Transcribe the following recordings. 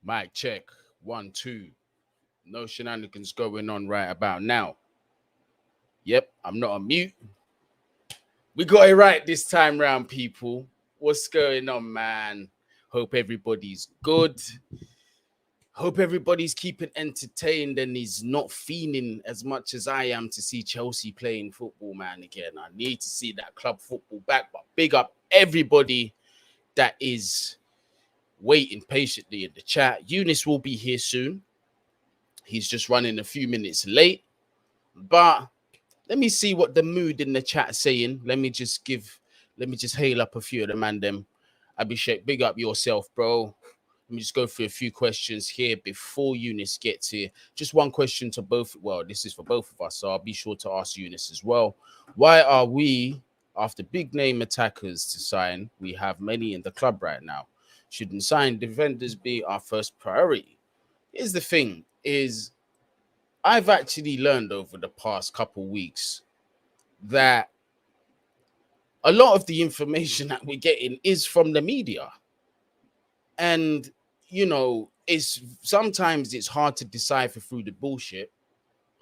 Mic check. 1, 2. No shenanigans going on right about now. Yep, I'm not on mute. We got it right this time round, people. What's going on, man? Hope everybody's good. Hope everybody's keeping entertained and is not fiending as much as I am to see Chelsea playing football, man, again. I need to see that club football back, but big up everybody that is waiting patiently in the chat. Younes will be here soon. He's just running a few minutes late, but let me see what the mood in the chat saying. Let me just hail up a few of the man them. Abhishek, big up yourself, bro. Let me just go through a few questions here before Younes gets here. Just one question to both. Well, this is for both of us, so I'll be sure to ask Younes as well. Why are we, after big name attackers to sign, we have many in the club right now? Shouldn't sign defenders be our first priority? Here's the thing, is I've actually learned over the past couple weeks that a lot of the information that we're getting is from the media. And, you know, sometimes it's hard to decipher through the bullshit.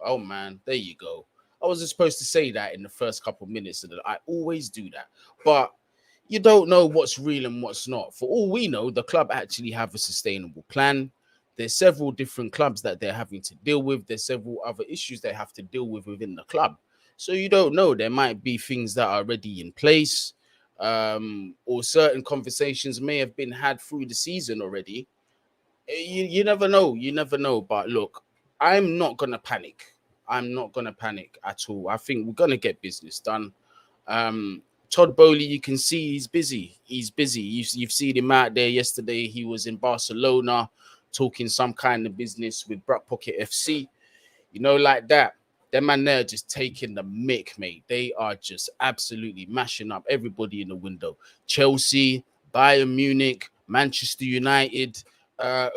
Oh, man, there you go. I wasn't supposed to say that in the first couple minutes. I always do that. But you don't know what's real and what's not. For all we know, the club actually have a sustainable plan. There's several different clubs that they're having to deal with. There's several other issues they have to deal with within the club. So you don't know. There might be things that are already in place, or certain conversations may have been had through the season already. You never know. You never know. But look, I'm not going to panic. I'm not going to panic at all. I think we're going to get business done. Todd Bowley, you can see he's busy. He's busy. You've seen him out there yesterday. He was in Barcelona talking some kind of business with Brock Pocket FC. You know, like that. Them man there just taking the mick, mate. They are just absolutely mashing up everybody in the window. Chelsea, Bayern Munich, Manchester United.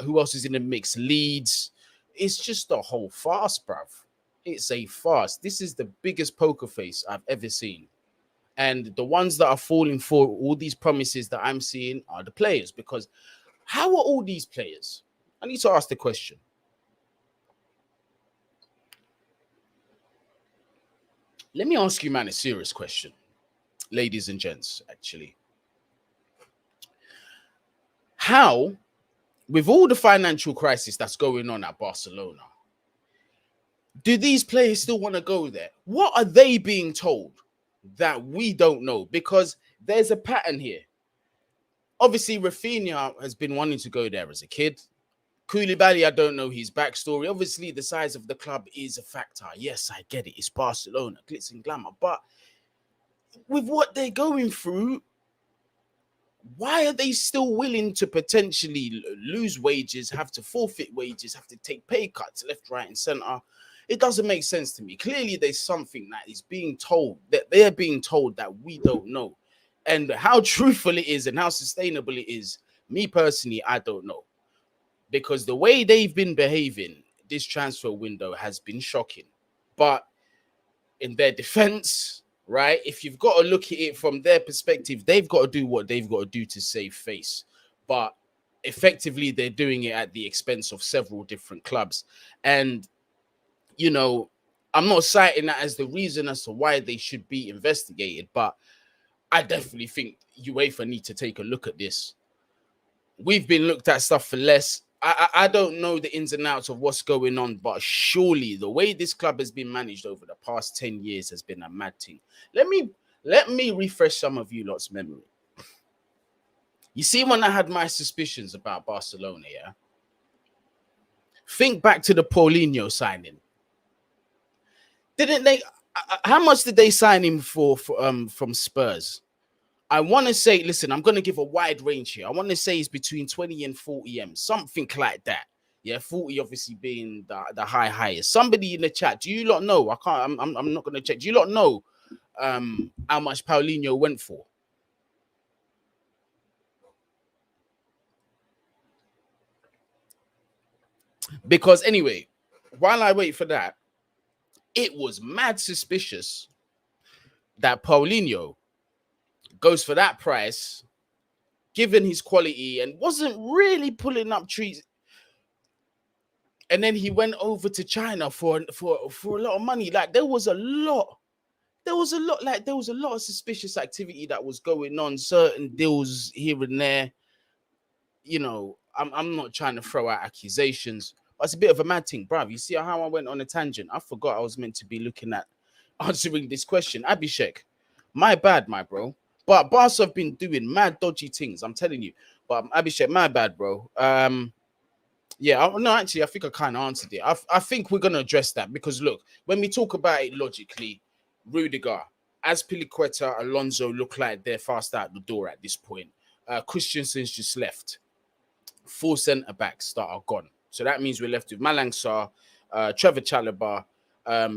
Who else is in the mix? Leeds. It's just a whole farce, bruv. It's a farce. This is the biggest poker face I've ever seen. And the ones that are falling for all these promises that I'm seeing are the players. Because how are all these players? I need to ask the question. Let me ask you, man, a serious question. Ladies and gents, actually. How, with all the financial crisis that's going on at Barcelona, do these players still want to go there? What are they being told that we don't know? Because there's a pattern here. Obviously, Raphinha has been wanting to go there as a kid. Koulibaly, I don't know his backstory. Obviously, the size of the club is a factor. Yes, I get it. It's Barcelona, glitz and glamour. But with what they're going through, why are they still willing to potentially lose wages, have to forfeit wages, have to take pay cuts left, right, and center? It doesn't make sense to me. Clearly, there's something that is being told, that they're being told that we don't know. And how truthful it is and how sustainable it is, me personally, I don't know. Because the way they've been behaving, this transfer window has been shocking. But in their defense, right, if you've got to look at it from their perspective, they've got to do what they've got to do to save face. But effectively, they're doing it at the expense of several different clubs. And, you know, I'm not citing that as the reason as to why they should be investigated, but I definitely think UEFA need to take a look at this. We've been looked at stuff for less. I don't know the ins and outs of what's going on, but surely the way this club has been managed over the past 10 years has been a mad thing. Let me refresh some of you lot's memory. You see, when I had my suspicions about Barcelona, yeah? Think back to the Paulinho signing. Didn't they? How much did they sign him for from Spurs? I want to say, listen, I'm going to give a wide range here. I want to say it's between 20 and 40 M, something like that. Yeah, 40 obviously being the highest. Somebody in the chat, do you lot know? I'm not going to check. Do you lot know how much Paulinho went for? Because anyway, while I wait for that, it was mad suspicious that Paulinho goes for that price, given his quality, and wasn't really pulling up trees. And then he went over to China for a lot of money. Like there was a lot of suspicious activity that was going on, certain deals here and there. You know, I'm not trying to throw out accusations, but it's a bit of a mad thing, bruv. You see how I went on a tangent? I forgot I was meant to be looking at answering this question. Abhishek, my bad, my bro. But Barca have been doing mad dodgy things, I'm telling you. But Abhishek, my bad, bro. Yeah, no, actually, I think I kind of answered it. I think we're going to address that because, look, when we talk about it logically, Rudiger, Azpilicueta, Alonso look like they're fast out the door at this point. Christensen's just left. 4 centre-backs that are gone. So that means we're left with Malang Sarr, Trevor Chalobah,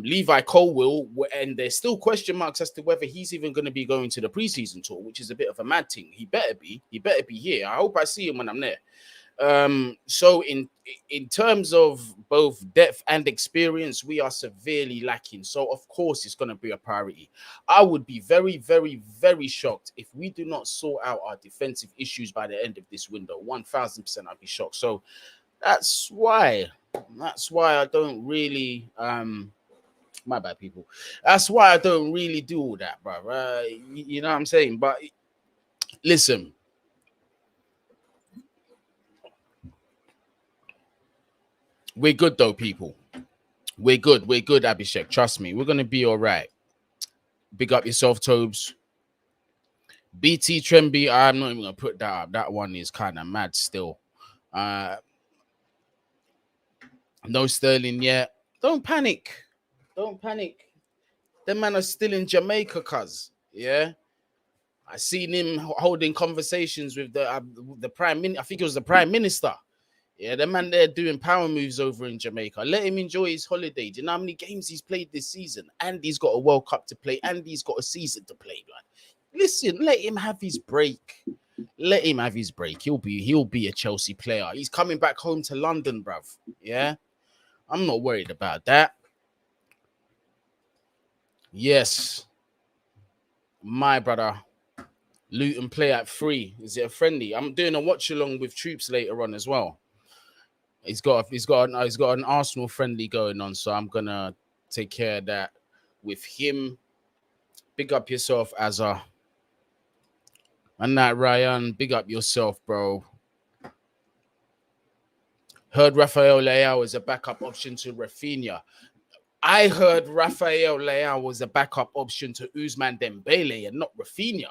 Levi Colwill, and there's still question marks as to whether he's even going to be going to the preseason tour, which is a bit of a mad thing. He better be here. I hope I see him when I'm there. So in terms of both depth and experience, we are severely lacking. So of course it's going to be a priority. I would be very, very, very shocked if we do not sort out our defensive issues by the end of this window. 1000% I'd be shocked. So that's why I don't really my bad, people. That's why I don't really do all that, bro. You know what I'm saying? But listen, we're good though, people. We're good, Abhishek. Trust me, we're gonna be all right. Big up yourself, Tobes. BT Tremby, I'm not even gonna put that up. That one is kind of mad still. No Sterling yet. Don't panic. The man are still in Jamaica, cuz. Yeah. I seen him holding conversations with the prime minister. I think it was the prime minister. Yeah, the man there doing power moves over in Jamaica. Let him enjoy his holiday. Do you know how many games he's played this season? And he's got a World Cup to play, and he's got a season to play. Like, listen, let him have his break. He'll be a Chelsea player. He's coming back home to London, bruv. Yeah, I'm not worried about that. Yes, my brother. Luton play at 3. Is it a friendly? I'm doing a watch along with troops later on as well. He's got an Arsenal friendly going on, so I'm gonna take care of that with him. Big up yourself, Azza. And that Ryan, big up yourself, bro. Heard Rafael Leao is a backup option to Raphinha. I heard Rafael Leao was a backup option to Ousmane Dembele and not Raphinha.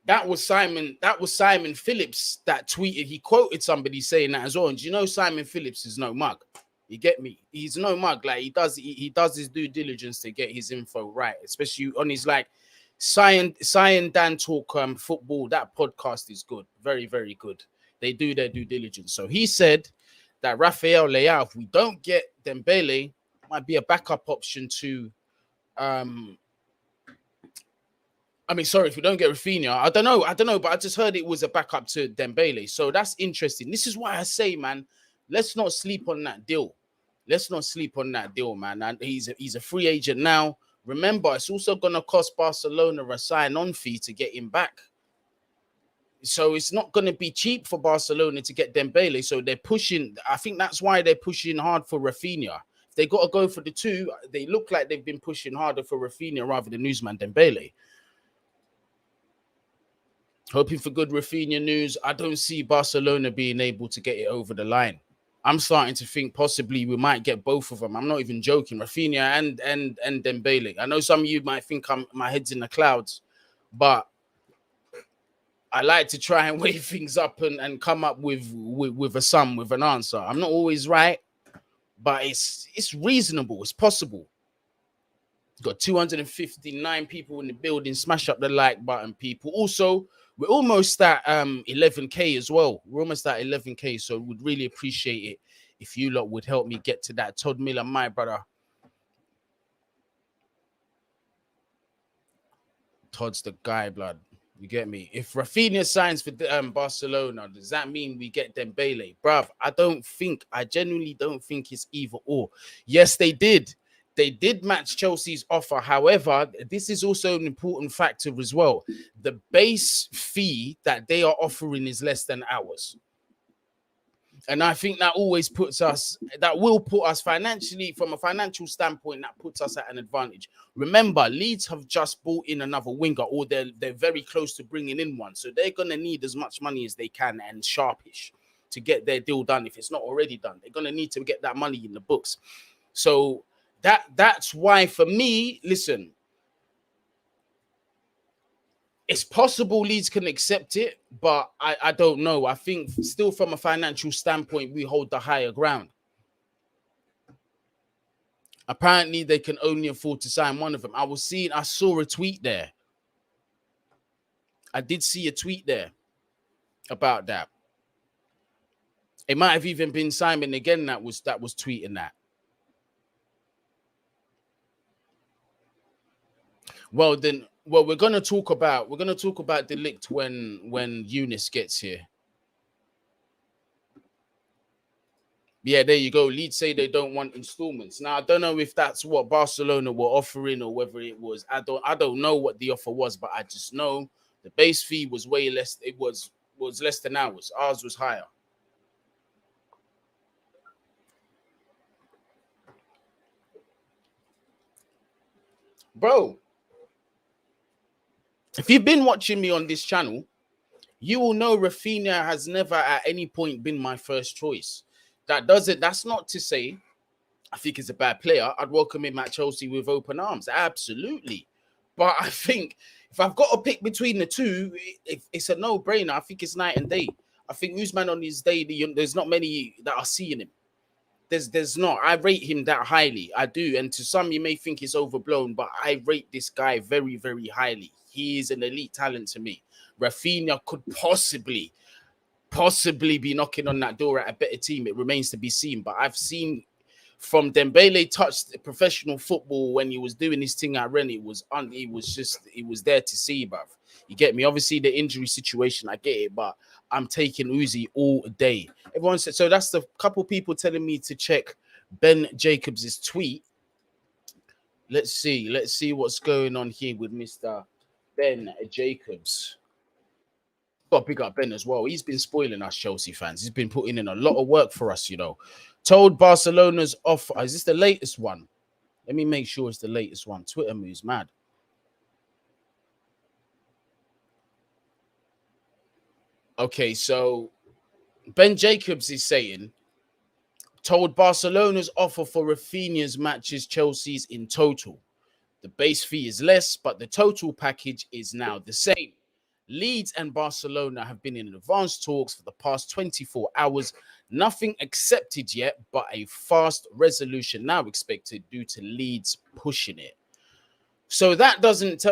That was Simon Phillips that tweeted. He quoted somebody saying that as well. And you know, Simon Phillips is no mug. You get me? He's no mug. Like he does his due diligence to get his info right, especially on his like Cyan Dan Talk football. That podcast is good, very, very good. They do their due diligence. So he said that Rafael Leao, if we don't get Dembele, might be a backup option to if we don't get Raphinha, I don't know, but I just heard it was a backup to Dembele. So that's interesting. This is why I say, man, let's not sleep on that deal. Man. And he's a free agent now. Remember, it's also going to cost Barcelona a sign-on fee to get him back. So it's not going to be cheap for Barcelona to get Dembele. So they're pushing. I think that's why they're pushing hard for Raphinha. If they got to go for the two, they look like they've been pushing harder for Raphinha rather than Ousmane Dembele. Hoping for good Raphinha news. I don't see Barcelona being able to get it over the line. I'm starting to think possibly we might get both of them. I'm not even joking. Raphinha and Dembele. I know some of you might think my head's in the clouds, but I like to try and weigh things up and come up with an answer. I'm not always right, but it's reasonable. It's possible. Got 259 people in the building. Smash up the like button, people. Also, we're almost at 11K as well. We're almost at 11K, so we'd really appreciate it if you lot would help me get to that. Todd Miller, my brother. Todd's the guy, blood. You get me? If Raphinha signs for Barcelona, does that mean we get Dembele? Bruv, I genuinely don't think it's either or. Yes, they did. They did match Chelsea's offer. However, this is also an important factor as well. The base fee that they are offering is less than ours. And I think that always will put us financially, from a financial standpoint, that puts us at an advantage. Remember, Leeds have just bought in another winger, or they're very close to bringing in one. So they're going to need as much money as they can, and sharpish, to get their deal done. If it's not already done, they're going to need to get that money in the books. So that's why, for me, listen, it's possible Leeds can accept it, but I don't know. I think still from a financial standpoint, we hold the higher ground. Apparently, they can only afford to sign one of them. I saw a tweet there. I did see a tweet there about that. It might have even been Simon again that was tweeting that. Well, we're gonna talk about De Ligt when Younes gets here. Yeah, there you go. Leeds say they don't want installments. Now, I don't know if that's what Barcelona were offering or whether it was. I don't know what the offer was, but I just know the base fee was way less. It was less than ours. Ours was higher. Bro, if you've been watching me on this channel, you will know Raphinha has never at any point been my first choice. That's not to say I think he's a bad player. I'd welcome him at Chelsea with open arms. Absolutely. But I think if I've got to pick between the two, it's a no-brainer. I think it's night and day. I think Usman on his day, there's not many that are seeing him. There's not. I rate him that highly. I do. And to some, you may think it's overblown, but I rate this guy very, very highly. He is an elite talent to me. Raphinha could possibly be knocking on that door at a better team. It remains to be seen. But I've seen from Dembele touched professional football when he was doing his thing at Rennes, it was there to see, bruv. You get me? Obviously, the injury situation, I get it, but I'm taking Uzi all day. Everyone said so. That's the couple people telling me to check Ben Jacobs' tweet. Let's see what's going on here with Mr. Ben Jacobs. Got to pick up Ben as well. He's been spoiling us Chelsea fans. He's been putting in a lot of work for us, you know. Told Barcelona's offer. Is this the latest one? Let me make sure it's the latest one. Twitter moves mad. Okay, so Ben Jacobs is saying, told Barcelona's offer for Raphinha's matches Chelsea's in total. The base fee is less, but the total package is now the same. Leeds and Barcelona have been in advanced talks for the past 24 hours. Nothing accepted yet, but a fast resolution now expected due to Leeds pushing it. So that doesn't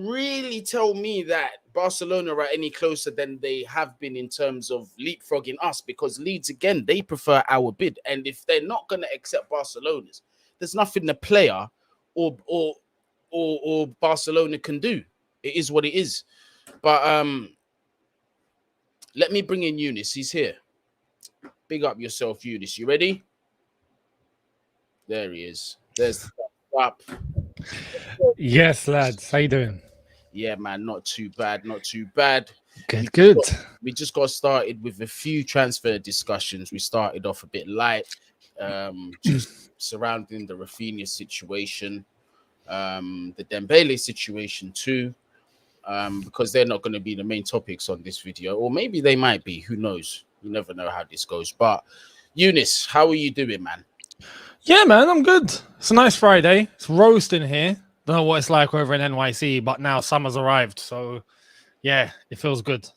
really tell me that Barcelona are any closer than they have been in terms of leapfrogging us, because Leeds, again, they prefer our bid. And if they're not going to accept Barcelona's, there's nothing the player or Barcelona can do. It is what it is. But let me bring in Younes. He's here. Big up yourself, Younes. You ready? There he is. There's the up. Yes, lads. How you doing? Yeah, man, not too bad. Good. We just got started with a few transfer discussions. We started off a bit light, just surrounding the Raphinha situation, the Dembele situation too, because they're not going to be the main topics on this video, or maybe they might be. Who knows? You never know how this goes. But Younes, how are you doing, man? Yeah, man, I'm good. It's a nice Friday. It's roasting here. Don't know what it's like over in NYC, but now summer's arrived. So, yeah, it feels good.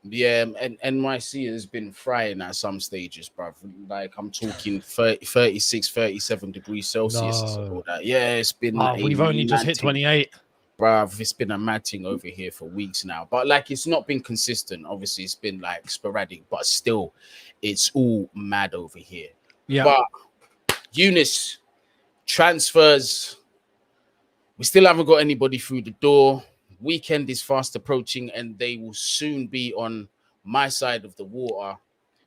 Yeah, and NYC has been frying at some stages, bruv. Like, I'm talking 36, 37 degrees Celsius. No. And all that. Yeah, it's been... we've only just hit 28. Bruv, it's been a mad thing over here for weeks now. But, like, it's not been consistent. Obviously, it's been, like, sporadic. But still, it's all mad over here. Yeah. But, Younes, transfers... We still haven't got anybody through the door. Weekend is fast approaching, and they will soon be on my side of the water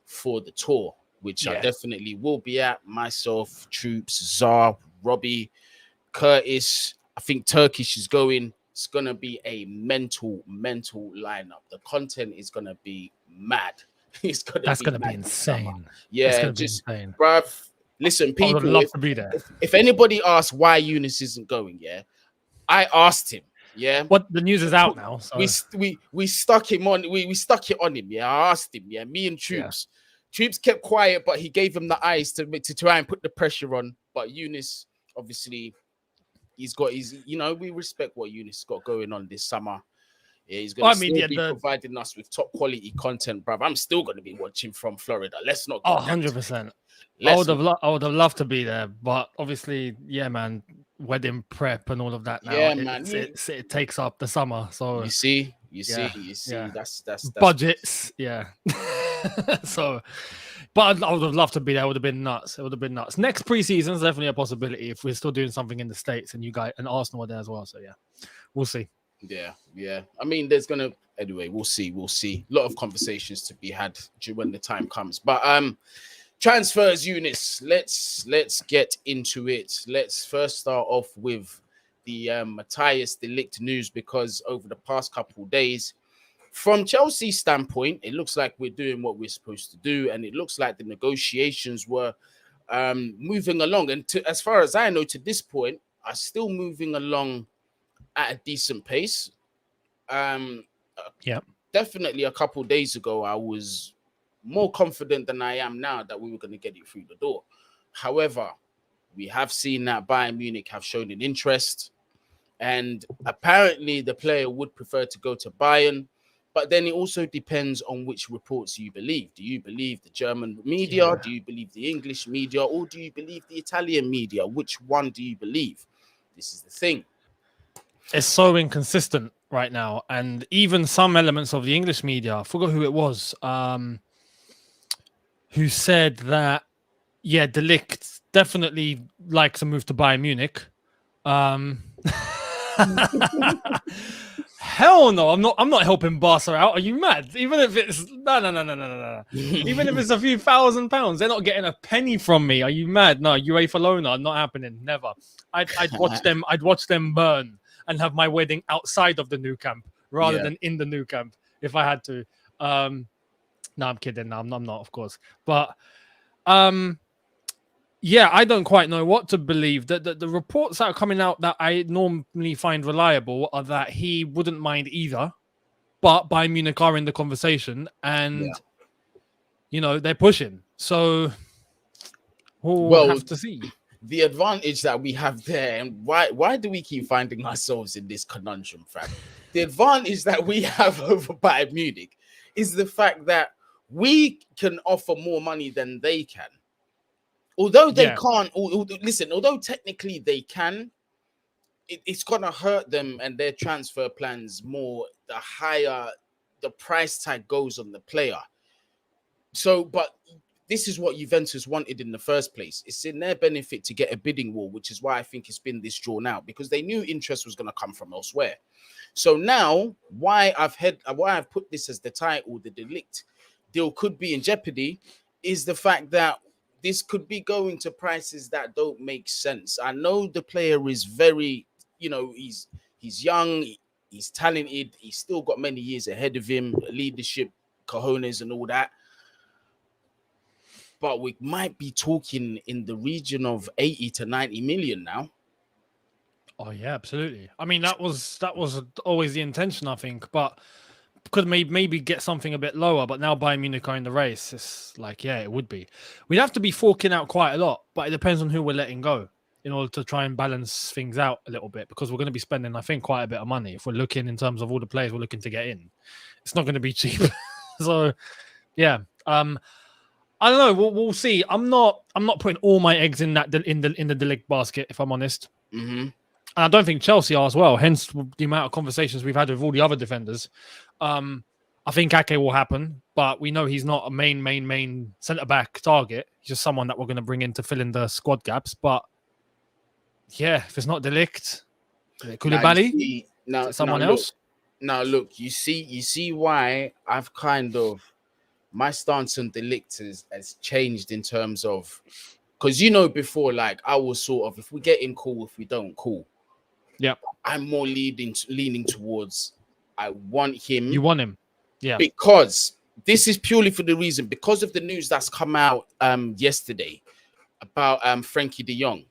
for the tour, which I definitely will be at. Myself, Troops, Czar, Robbie, Curtis. I think Turkish is going. It's going to be a mental lineup. The content is going to be mad. It's gonna That's be gonna be mad this summer. insane. It's Yeah, gonna be just insane. bruv. Listen, I people. would love to be there. If anybody asks why Younes isn't going, yeah, I asked him. Yeah, What the news is out now. So we stuck him on. We stuck it on him. Yeah, I asked him. Yeah, me and Troops. Troops kept quiet, but he gave him the eyes to try and put the pressure on. But Younes, obviously, he's got his. You know, we respect what Younes got going on this summer. Yeah, he's gonna be providing us with top quality content, bruv. I'm still gonna be watching from Florida. Let's not. 100%. I would have loved to be there, but obviously, yeah, man, wedding prep and all of that now. Yeah, man. It takes up the summer. So you see. That's budgets. Yeah. So, but I would have loved to be there. It would have been nuts. Next preseason is definitely a possibility if we're still doing something in the States and you guys and Arsenal are there as well. So yeah, we'll see. Yeah. I mean, anyway, we'll see. A lot of conversations to be had when the time comes. But transfers, Younes. Let's get into it. Let's first start off with the Matthijs De Ligt news, because over the past couple of days, from Chelsea's standpoint, it looks like we're doing what we're supposed to do, and it looks like the negotiations were moving along. And as far as I know, to this point, are still moving along at a decent pace. Definitely a couple of days ago, I was more confident than I am now that we were going to get it through the door. However, we have seen that Bayern Munich have shown an interest, and apparently the player would prefer to go to Bayern. But then it also depends on which reports you believe. Do you believe the German media? Yeah. Do you believe the English media? Or do you believe the Italian media? Which one do you believe? This is the thing. It's so inconsistent right now. And even some elements of the English media, I forgot who it was, who said that, yeah, De Ligt definitely likes to move to Bayern Munich. Hell no, I'm not helping Barca out. Are you mad? Even if it's no. Even if it's a few £1,000, they're not getting a penny from me. Are you mad? No, UEFA Lona, not happening. Never. I'd watch them. I'd watch them burn and have my wedding outside of the new camp rather than in the new camp if I had to. No, I'm kidding. No, I'm not, of course. But yeah, I don't quite know what to believe. The reports that are coming out that I normally find reliable are that he wouldn't mind either, but Bayern Munich are in the conversation, and you know they're pushing. So we'll have to see. The advantage that we have there, and why do we keep finding ourselves in this conundrum, fam? The advantage that we have over Bayern Munich is the fact that we can offer more money than they can. Although they can't, listen, although technically they can, it's going to hurt them and their transfer plans more the higher the price tag goes on the player. So, but this is what Juventus wanted in the first place. It's in their benefit to get a bidding war, which is why I think it's been this drawn out, because they knew interest was going to come from elsewhere. So now, why I've put this as the title, the De Ligt deal could be in jeopardy, is the fact that this could be going to prices that don't make sense. I know the player is very, he's young, he's talented, he's still got many years ahead of him, leadership, cojones and all that. But we might be talking in the region of 80 to 90 million now. Oh yeah, absolutely. I mean, that was always the intention, I think, but could maybe get something a bit lower, but now Bayern Munich are in the race. It's like, yeah, it would be. We'd have to be forking out quite a lot, but it depends on who we're letting go in order to try and balance things out a little bit, because we're going to be spending, I think, quite a bit of money if we're looking in terms of all the players we're looking to get in. It's not going to be cheap. So, yeah. I don't know. We'll see. I'm not putting all my eggs in the De Ligt basket, if I'm honest. Mm-hmm. And I don't think Chelsea are as well, hence the amount of conversations we've had with all the other defenders. I think Ake will happen, but we know he's not a main centre-back target. He's just someone that we're going to bring in to fill in the squad gaps. But, yeah, if it's not De Ligt, Koulibaly, someone else? Now, look, you see why I've kind of... My stance on De Ligt has changed in terms of... Because, before, like, I was sort of, if we get in, cool. If we don't, cool. Yeah. I'm more leaning towards I want him. You want him. Yeah. Because This is purely for the reason because of the news that's come out yesterday about Frankie De Jong.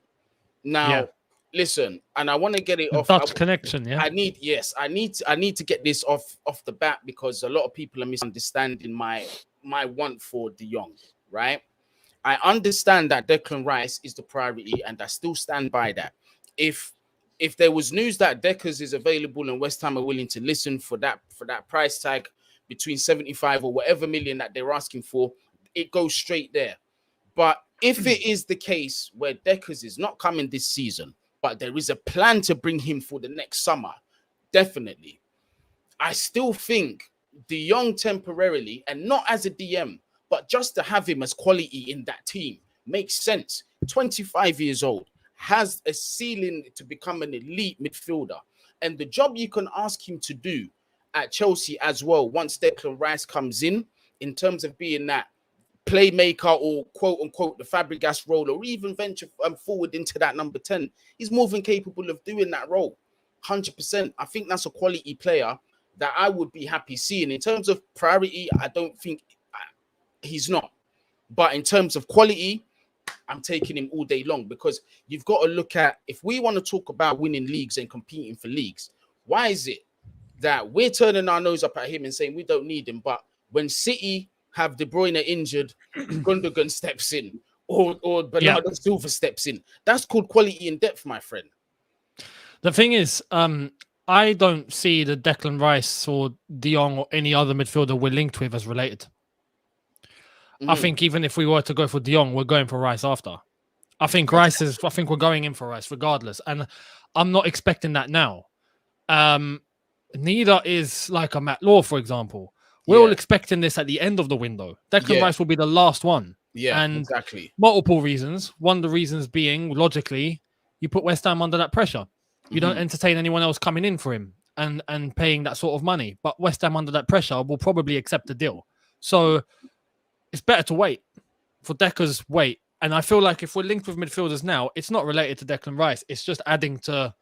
Now, listen, and I want to get it off. Dutch connection, yeah. I need to get this off the bat because a lot of people are misunderstanding my want for De Jong, right? I understand that Declan Rice is the priority, and I still stand by that. If there was news that Deckers is available and West Ham are willing to listen for that price tag between 75 or whatever million that they're asking for, it goes straight there. But if it is the case where Deckers is not coming this season, but there is a plan to bring him for the next summer, definitely. I still think De Jong temporarily, and not as a DM, but just to have him as quality in that team, makes sense. 25 years old, has a ceiling to become an elite midfielder. And the job you can ask him to do at Chelsea as well, once Declan Rice comes in terms of being that playmaker or quote-unquote the Fabregas role, or even venture forward into that number 10, he's more than capable of doing that role. 100%. I think that's a quality player that I would be happy seeing. In terms of priority, I don't think he's not. But in terms of quality, I'm taking him all day long, because you've got to look at, if we want to talk about winning leagues and competing for leagues, why is it that we're turning our nose up at him and saying we don't need him, but when City have De Bruyne injured, Gundogan steps in, or Bernardo Silva steps in? That's called quality in depth, my friend. The thing is, I don't see the Declan Rice or De Jong or any other midfielder we're linked with as related. I think even if we were to go for De Jong, we're going for Rice after. I think we're going in for Rice regardless. And I'm not expecting that now. Neither is like a Matt Law, for example. We're all expecting this at the end of the window. Declan Rice will be the last one. Yeah, and exactly. Multiple reasons. One of the reasons being, logically, you put West Ham under that pressure. You don't entertain anyone else coming in for him and paying that sort of money. But West Ham under that pressure will probably accept the deal. So it's better to wait. For Decker's wait. And I feel like if we're linked with midfielders now, it's not related to Declan Rice. It's just adding to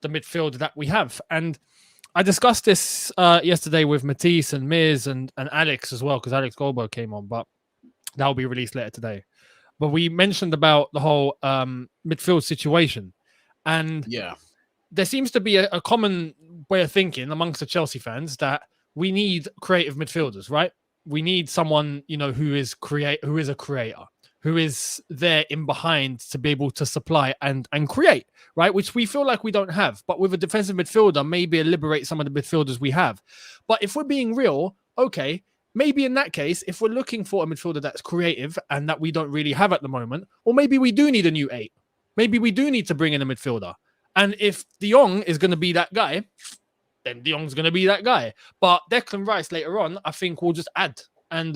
the midfield that we have. And I discussed this yesterday with Matthijs and Miz and Alex as well, because Alex Goldberg came on, but that will be released later today. But we mentioned about the whole midfield situation. And there seems to be a common way of thinking amongst the Chelsea fans that we need creative midfielders, right? We need someone, who is a creator, who is there in behind to be able to supply and create, right? Which we feel like we don't have. But with a defensive midfielder, maybe liberate some of the midfielders we have. But if we're being real, okay, maybe in that case, if we're looking for a midfielder that's creative and that we don't really have at the moment, or maybe we do need a new 8. Maybe we do need to bring in a midfielder. And if De Jong is going to be that guy, then De Jong's going to be that guy. But Declan Rice later on, I think we'll just add. And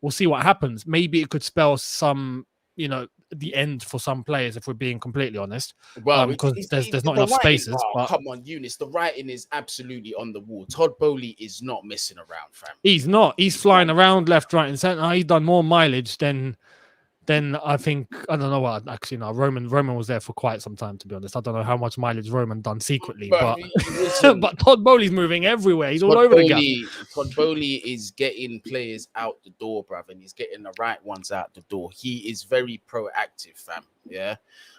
we'll see what happens. Maybe it could spell some, the end for some players, if we're being completely honest. Well, because there's not enough spaces. But come on, Younes, the writing is absolutely on the wall. Todd Bowley is not messing around, fam. He's not. He's flying around left, right, and centre. He's done more mileage than I think, I don't know what, actually, no, Roman was there for quite some time, to be honest. I don't know how much mileage Roman done secretly, but but Todd Bowley's moving everywhere. He's all over the gap. Todd Bowley is getting players out the door, bruv, and he's getting the right ones out the door. He is very proactive, fam, yeah?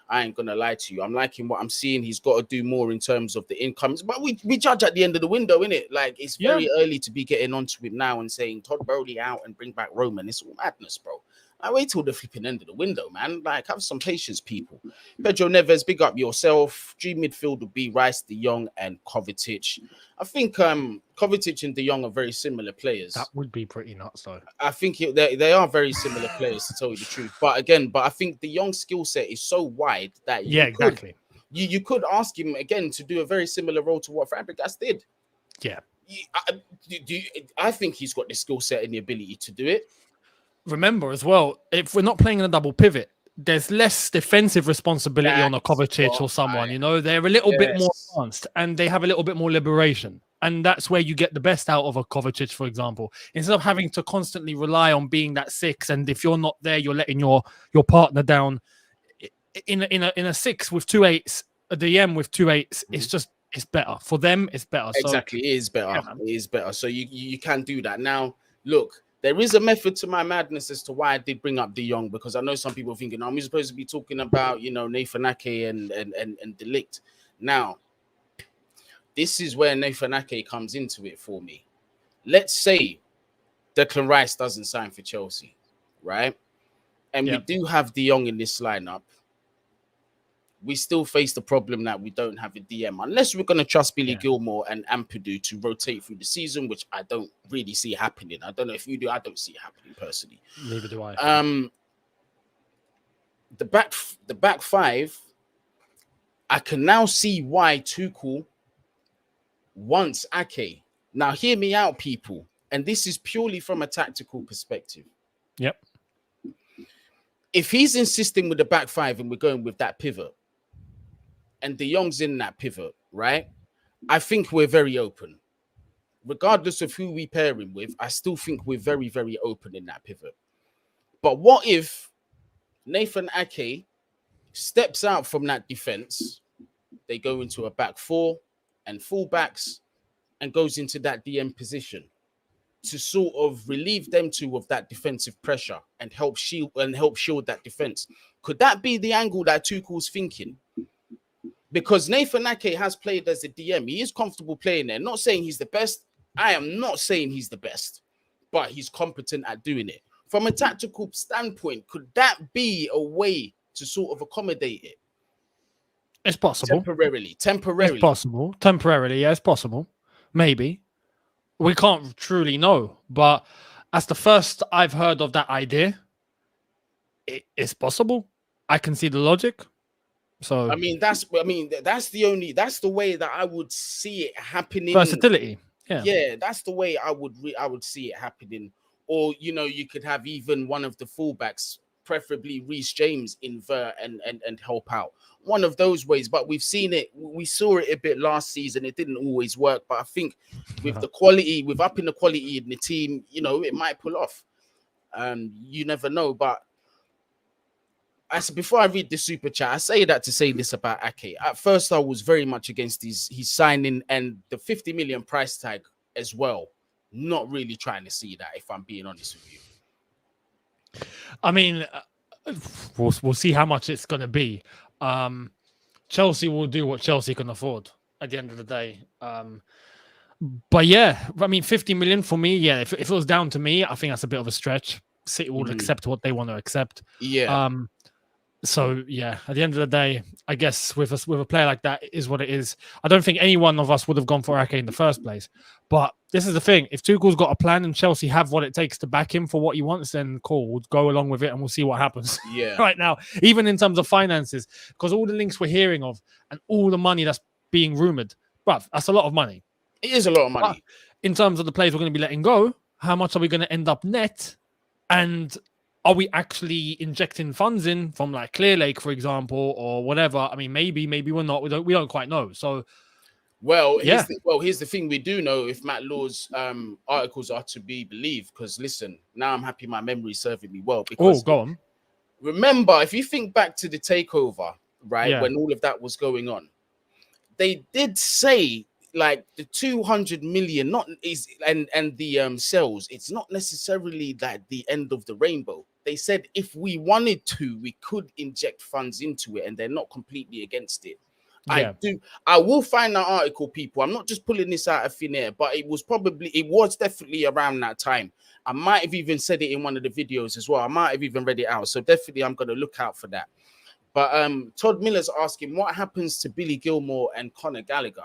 I ain't gonna lie to you. I'm liking what I'm seeing. He's got to do more in terms of the incomes, but we judge at the end of the window, innit? Like, it's very early to be getting onto him now and saying Todd Bowley out and bring back Roman. It's all madness, bro. I wait till the flipping end of the window, man. Like, have some patience, people. Pedro Neves, big up yourself. Dream midfield would be Rice, De Jong, and Kovacic. I think Kovacic and De Jong are very similar players. That would be pretty nuts, though. I think they are very similar players, to tell you the truth. But I think De Jong's skill set is so wide that exactly. You could ask him again to do a very similar role to what Fabregas did. Yeah. I think he's got the skill set and the ability to do it. Remember as well, if we're not playing in a double pivot, there's less defensive responsibility on a Kovacic or someone, they're a little bit more advanced and they have a little bit more liberation. And that's where you get the best out of a Kovacic, for example, instead of having to constantly rely on being that 6. And if you're not there, you're letting your partner down in a 6 with 2 8s, a DM with 2 8s. It's better for them. It's better. Exactly. It is better. Yeah. It is better. So you can do that now. Look, there is a method to my madness as to why I did bring up De Jong, because I know some people are thinking, I'm supposed to be talking about, Nathan Ake and De Ligt. Now, this is where Nathan Ake comes into it for me. Let's say Declan Rice doesn't sign for Chelsea, right? And we do have De Jong in this lineup. We still face the problem that we don't have a DM, unless we're going to trust Billy Gilmore and Ampadu to rotate through the season, which I don't really see happening. I don't know if you do. I don't see it happening personally. Neither do I. The back five, I can now see why Tuchel wants Ake. Now, hear me out, people. And this is purely from a tactical perspective. Yep. If he's insisting with the back five and we're going with that pivot, and De Jong's in that pivot, right? I think we're very open. Regardless of who we pair him with, I still think we're very, very open in that pivot. But what if Nathan Ake steps out from that defense, they go into a back four and fullbacks, and goes into that DM position to sort of relieve them two of that defensive pressure and help shield that defense? Could that be the angle that Tuchel's thinking? Because Nathan Ake has played as a DM. He is comfortable playing there. Not saying he's the best. I am not saying he's the best, but he's competent at doing it. From a tactical standpoint, could that be a way to sort of accommodate it? It's possible. Temporarily. It's possible. Temporarily, yeah, it's possible. Maybe. We can't truly know. But as the first I've heard of that idea, it's possible. I can see the logic. So that's the way that I would see it happening. Versatility. Yeah, that's the way I would see it happening. Or you could have even one of the fullbacks, preferably Reece James, invert and help out. One of those ways. But we've seen it. We saw it a bit last season. It didn't always work. But I think with the quality, with upping the quality in the team, it might pull off. You never know. But before I read the super chat, I say that to say this about Ake. At first, I was very much against his signing and the 50 million price tag as well. Not really trying to see that, if I'm being honest with you. I mean, we'll see how much it's going to be. Chelsea will do what Chelsea can afford at the end of the day. But yeah, I mean, 50 million for me, yeah, if it was down to me, I think that's a bit of a stretch. City will accept what they want to accept. Yeah. So yeah, at the end of the day, I guess with a player like that, it is what it is. I don't think any one of us would have gone for Ake in the first place. But this is the thing: if Tuchel's got a plan and Chelsea have what it takes to back him for what he wants, then cool, we'll go along with it and we'll see what happens. Yeah. Right now, even in terms of finances, because all the links we're hearing of and all the money that's being rumored, bruv, that's a lot of money. It is a lot of money. But in terms of the players we're going to be letting go, how much are we going to end up net? And are we actually injecting funds in from like Clear Lake, for example, or whatever? I mean, maybe we're not. We don't quite know. So, here's the thing: we do know if Matt Law's articles are to be believed. Because listen, now I'm happy my memory's serving me well. Because go on. Remember, if you think back to the takeover, right, when all of that was going on, they did say like the 200 million and the sales, it's not necessarily like the end of the rainbow. They said if we wanted to, we could inject funds into it, and they're not completely against it. Yeah. I will find that article, people. I'm not just pulling this out of thin air, but it was definitely around that time. I might have even said it in one of the videos as well. I might have even read it out. So definitely I'm going to look out for that. But Todd Miller's asking, what happens to Billy Gilmore and Conor Gallagher?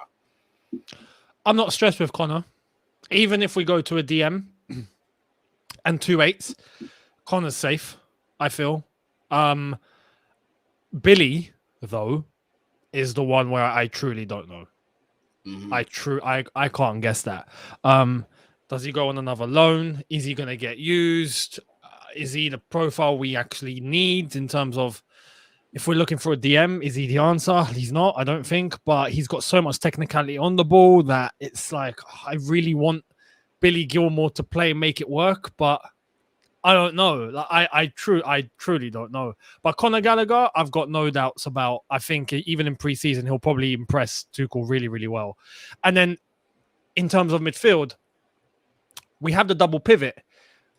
I'm not stressed with Conor. Even if we go to a DM and 2-8s, Conor's safe, I feel. Billy, though, is the one where I truly don't know. Mm-hmm. I can't guess that. Does he go on another loan? Is he going to get used? Is he the profile we actually need in terms of if we're looking for a DM? Is he the answer? He's not, I don't think. But he's got so much technicality on the ball that it's like, I really want Billy Gilmore to play and make it work. But I don't know. Like, I truly don't know. But Conor Gallagher, I've got no doubts about. I think even in preseason, he'll probably impress Tuchel really, really well. And then in terms of midfield, we have the double pivot.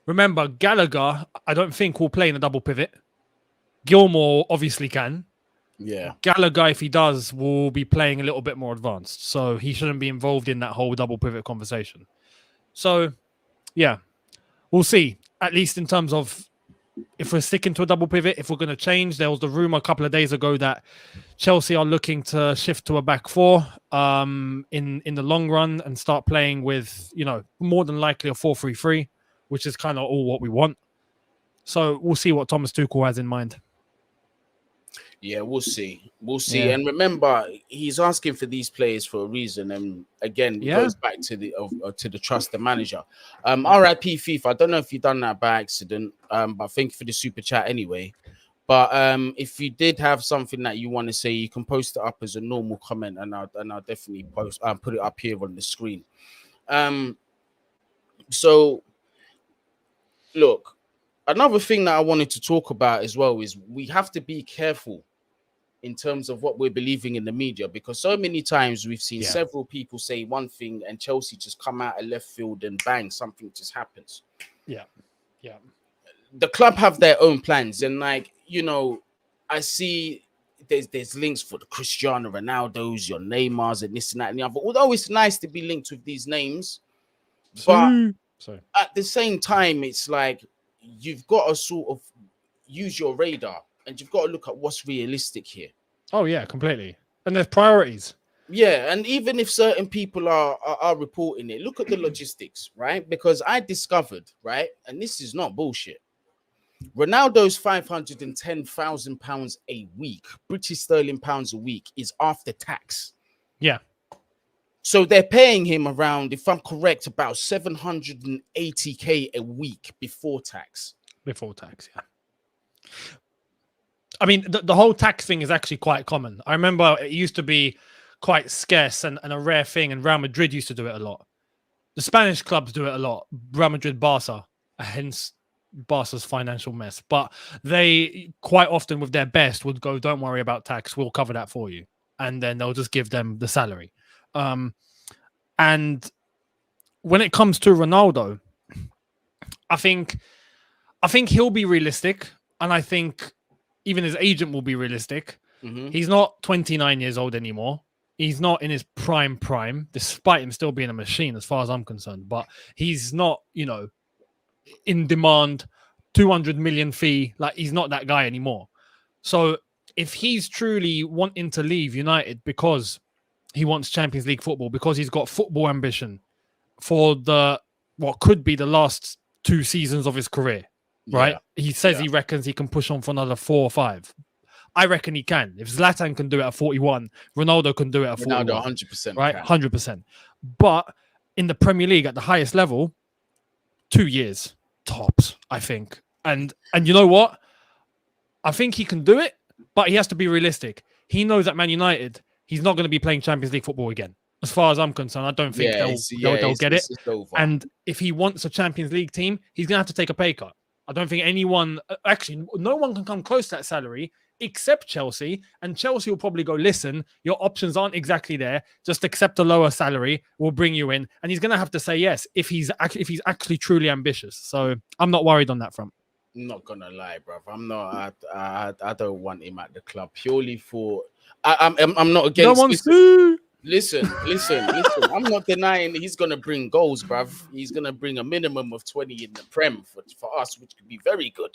Remember, Gallagher, I don't think will play in a double pivot. Gilmour obviously can. Yeah. Gallagher, if he does, will be playing a little bit more advanced. So he shouldn't be involved in that whole double pivot conversation. So, yeah, we'll see. At least in terms of if we're sticking to a double pivot, if we're going to change. There was the rumor a couple of days ago that Chelsea are looking to shift to a back four in the long run and start playing with, more than likely a 4-3-3, which is kind of all what we want. So we'll see what Thomas Tuchel has in mind. Yeah, we'll see. We'll see. Yeah. And remember, he's asking for these players for a reason. And again, it goes back to the trust the manager. RIP FIFA. I don't know if you've done that by accident, but thank you for the super chat anyway. But if you did have something that you want to say, you can post it up as a normal comment, and I'll definitely put it up here on the screen. So, look, another thing that I wanted to talk about as well is we have to be careful in terms of what we're believing in the media, because so many times we've seen several people say one thing and Chelsea just come out of left field and bang, something just happens. Yeah. The club have their own plans, and I see there's links for the Cristiano Ronaldos, your Neymars, and this and that and the other. Although it's nice to be linked with these names, but at the same time, it's like you've got to sort of use your radar. And you've got to look at what's realistic here. Oh, yeah, completely. And there's priorities. Yeah, and even if certain people are reporting it, look at the logistics, right? Because I discovered, right, and this is not bullshit, Ronaldo's £510,000 a week, British sterling pounds a week, is after tax. Yeah. So they're paying him around, if I'm correct, about 780k a week before tax. Before tax, yeah. I mean, the whole tax thing is actually quite common. I remember it used to be quite scarce and a rare thing, and Real Madrid used to do it a lot. The Spanish clubs do it a lot. Real Madrid, Barca, hence Barca's financial mess. But they quite often with their best would go, don't worry about tax, we'll cover that for you. And then they'll just give them the salary. And when it comes to Ronaldo, I think he'll be realistic. And I think even his agent will be realistic. Mm-hmm. He's not 29 years old anymore. He's not in his prime, despite him still being a machine as far as I'm concerned. But he's not, in demand, 200 million fee. Like, he's not that guy anymore. So if he's truly wanting to leave United because he wants Champions League football, because he's got football ambition for what could be the last 2 seasons of his career, right? Yeah. He says he reckons he can push on for another 4 or 5. I reckon he can. If Zlatan can do it at 41, Ronaldo can do it at 41. Ronaldo 100%. Right? 100%. But in the Premier League at the highest level, 2 years tops, I think. And you know what? I think he can do it, but he has to be realistic. He knows at Man United, he's not going to be playing Champions League football again. As far as I'm concerned, I don't think they'll get it. And if he wants a Champions League team, he's going to have to take a pay cut. I don't think no one can come close to that salary except Chelsea. And Chelsea will probably go, listen, your options aren't exactly there. Just accept a lower salary. We'll bring you in. And he's going to have to say yes if he's actually truly ambitious. So I'm not worried on that front. I'm not going to lie, bro. I'm not. I don't want him at the club purely for. I'm not against. No one's too. Listen. I'm not denying he's going to bring goals, bruv. He's going to bring a minimum of 20 in the Prem for us, which could be very good.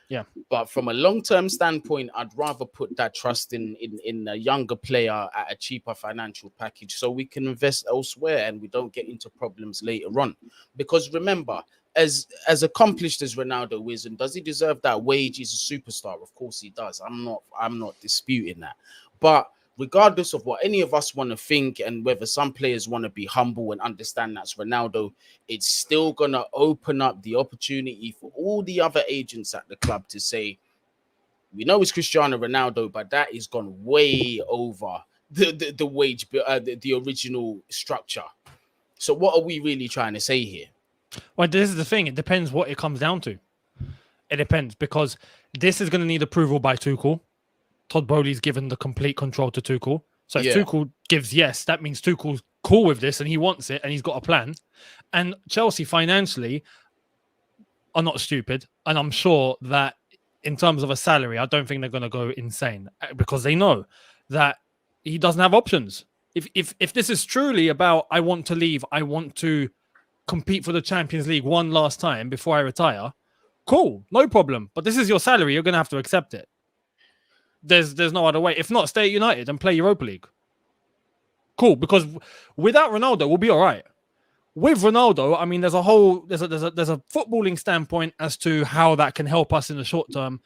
Yeah. But from a long-term standpoint, I'd rather put that trust in a younger player at a cheaper financial package so we can invest elsewhere and we don't get into problems later on. Because remember, as accomplished as Ronaldo is, and does he deserve that wage? He's a superstar. Of course he does. I'm not disputing that. But regardless of what any of us want to think and whether some players want to be humble and understand that's Ronaldo, it's still going to open up the opportunity for all the other agents at the club to say, we know it's Cristiano Ronaldo, but that is gone way over the wage, the original structure. So what are we really trying to say here? Well, this is the thing. It depends what it comes down to. It depends, because this is going to need approval by Tuchel. Todd Bowley's given the complete control to Tuchel. So if Tuchel gives yes, that means Tuchel's cool with this and he wants it and he's got a plan. And Chelsea financially are not stupid. And I'm sure that in terms of a salary, I don't think they're going to go insane because they know that he doesn't have options. If this is truly about, I want to leave, I want to compete for the Champions League one last time before I retire, cool, no problem. But this is your salary, you're going to have to accept it. There's no other way. If not, stay at United and play Europa League. Cool, because without Ronaldo, we'll be all right. With Ronaldo, I mean, there's a footballing standpoint as to how that can help us in the short term.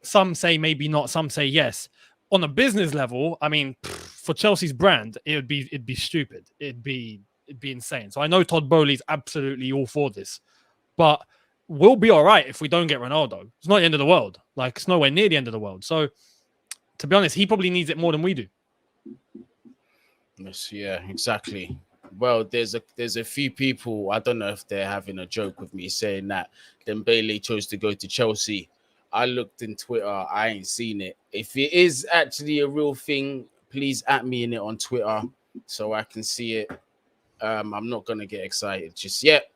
Some say maybe not, some say yes. On a business level, I mean, for Chelsea's brand, it'd be stupid. It'd be insane. So I know Todd Bowley's absolutely all for this, but we'll be all right if we don't get Ronaldo. It's not the end of the world. Like, it's nowhere near the end of the world. So, to be honest, he probably needs it more than we do. Yes, yeah, exactly. Well, there's a few people, I don't know if they're having a joke with me saying that Dembele chose to go to Chelsea. I looked in Twitter, I ain't seen it. If it is actually a real thing, please at me in it on Twitter so I can see it. I'm not gonna get excited just yet.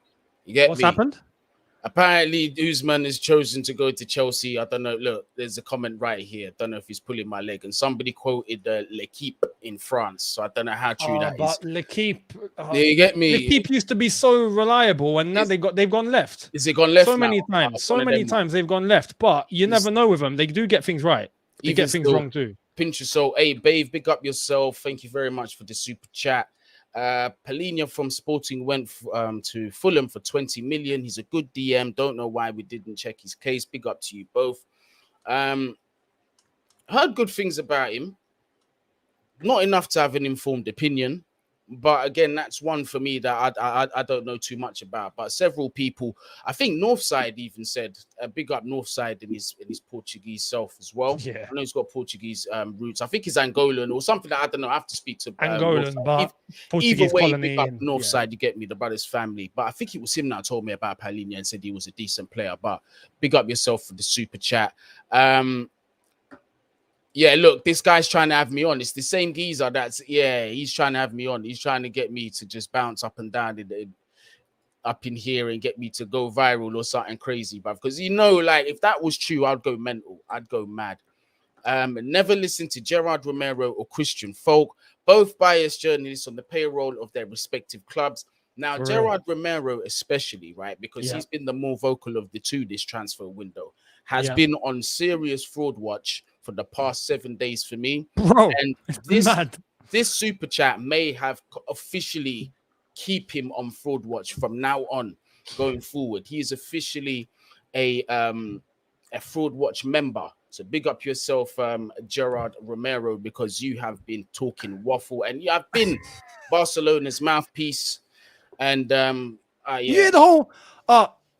You get What's me? happened? Apparently, Usman has chosen to go to Chelsea. I don't know. Look, there's a comment right here. Don't know if he's pulling my leg. And somebody quoted L'Equipe in France. So I don't know how true that is. But L'Equipe, you get me? L'Equipe used to be so reliable, and now they've gone left. Is it gone left? So many times they've gone left. But you never know with them. They do get things right. They get things wrong too. Pinch your soul. Hey, Babe, big up yourself. Thank you very much for the super chat. Palhinha from Sporting went to Fulham for 20 million. He's a good DM. Don't know why we didn't check his case. Big up to you both. Heard good things about him. Not enough to have an informed opinion. But again, that's one for me that I don't know too much about. But several people, I think Northside even said, big up Northside in his Portuguese self as well. Yeah. I know he's got Portuguese roots. I think he's Angolan or something that I don't know. I have to speak to Angolan, Northside. but Portuguese either way, colony. big up Northside, you get me, the brother's family. But I think it was him that told me about Palhinha and said he was a decent player. But big up yourself for the super chat. Yeah, look, this guy's trying to have me on. It's the same geezer he's trying to have me on. He's trying to get me to just bounce up and down up in here and get me to go viral or something crazy, bruv. Because like if that was true, I'd go mental. I'd go mad. Never listen to Gerard Romero or Christian Folk, both biased journalists on the payroll of their respective clubs. Now, Gerard Romero especially, right, because he's been the more vocal of the two this transfer window, has been on serious fraud watch for the past 7 days for me. Bro, and this super chat may have officially keep him on fraud watch from now on going forward. He is officially a fraud watch member. So big up yourself, Gerard Romero, because you have been talking waffle and you have been Barcelona's mouthpiece. And the whole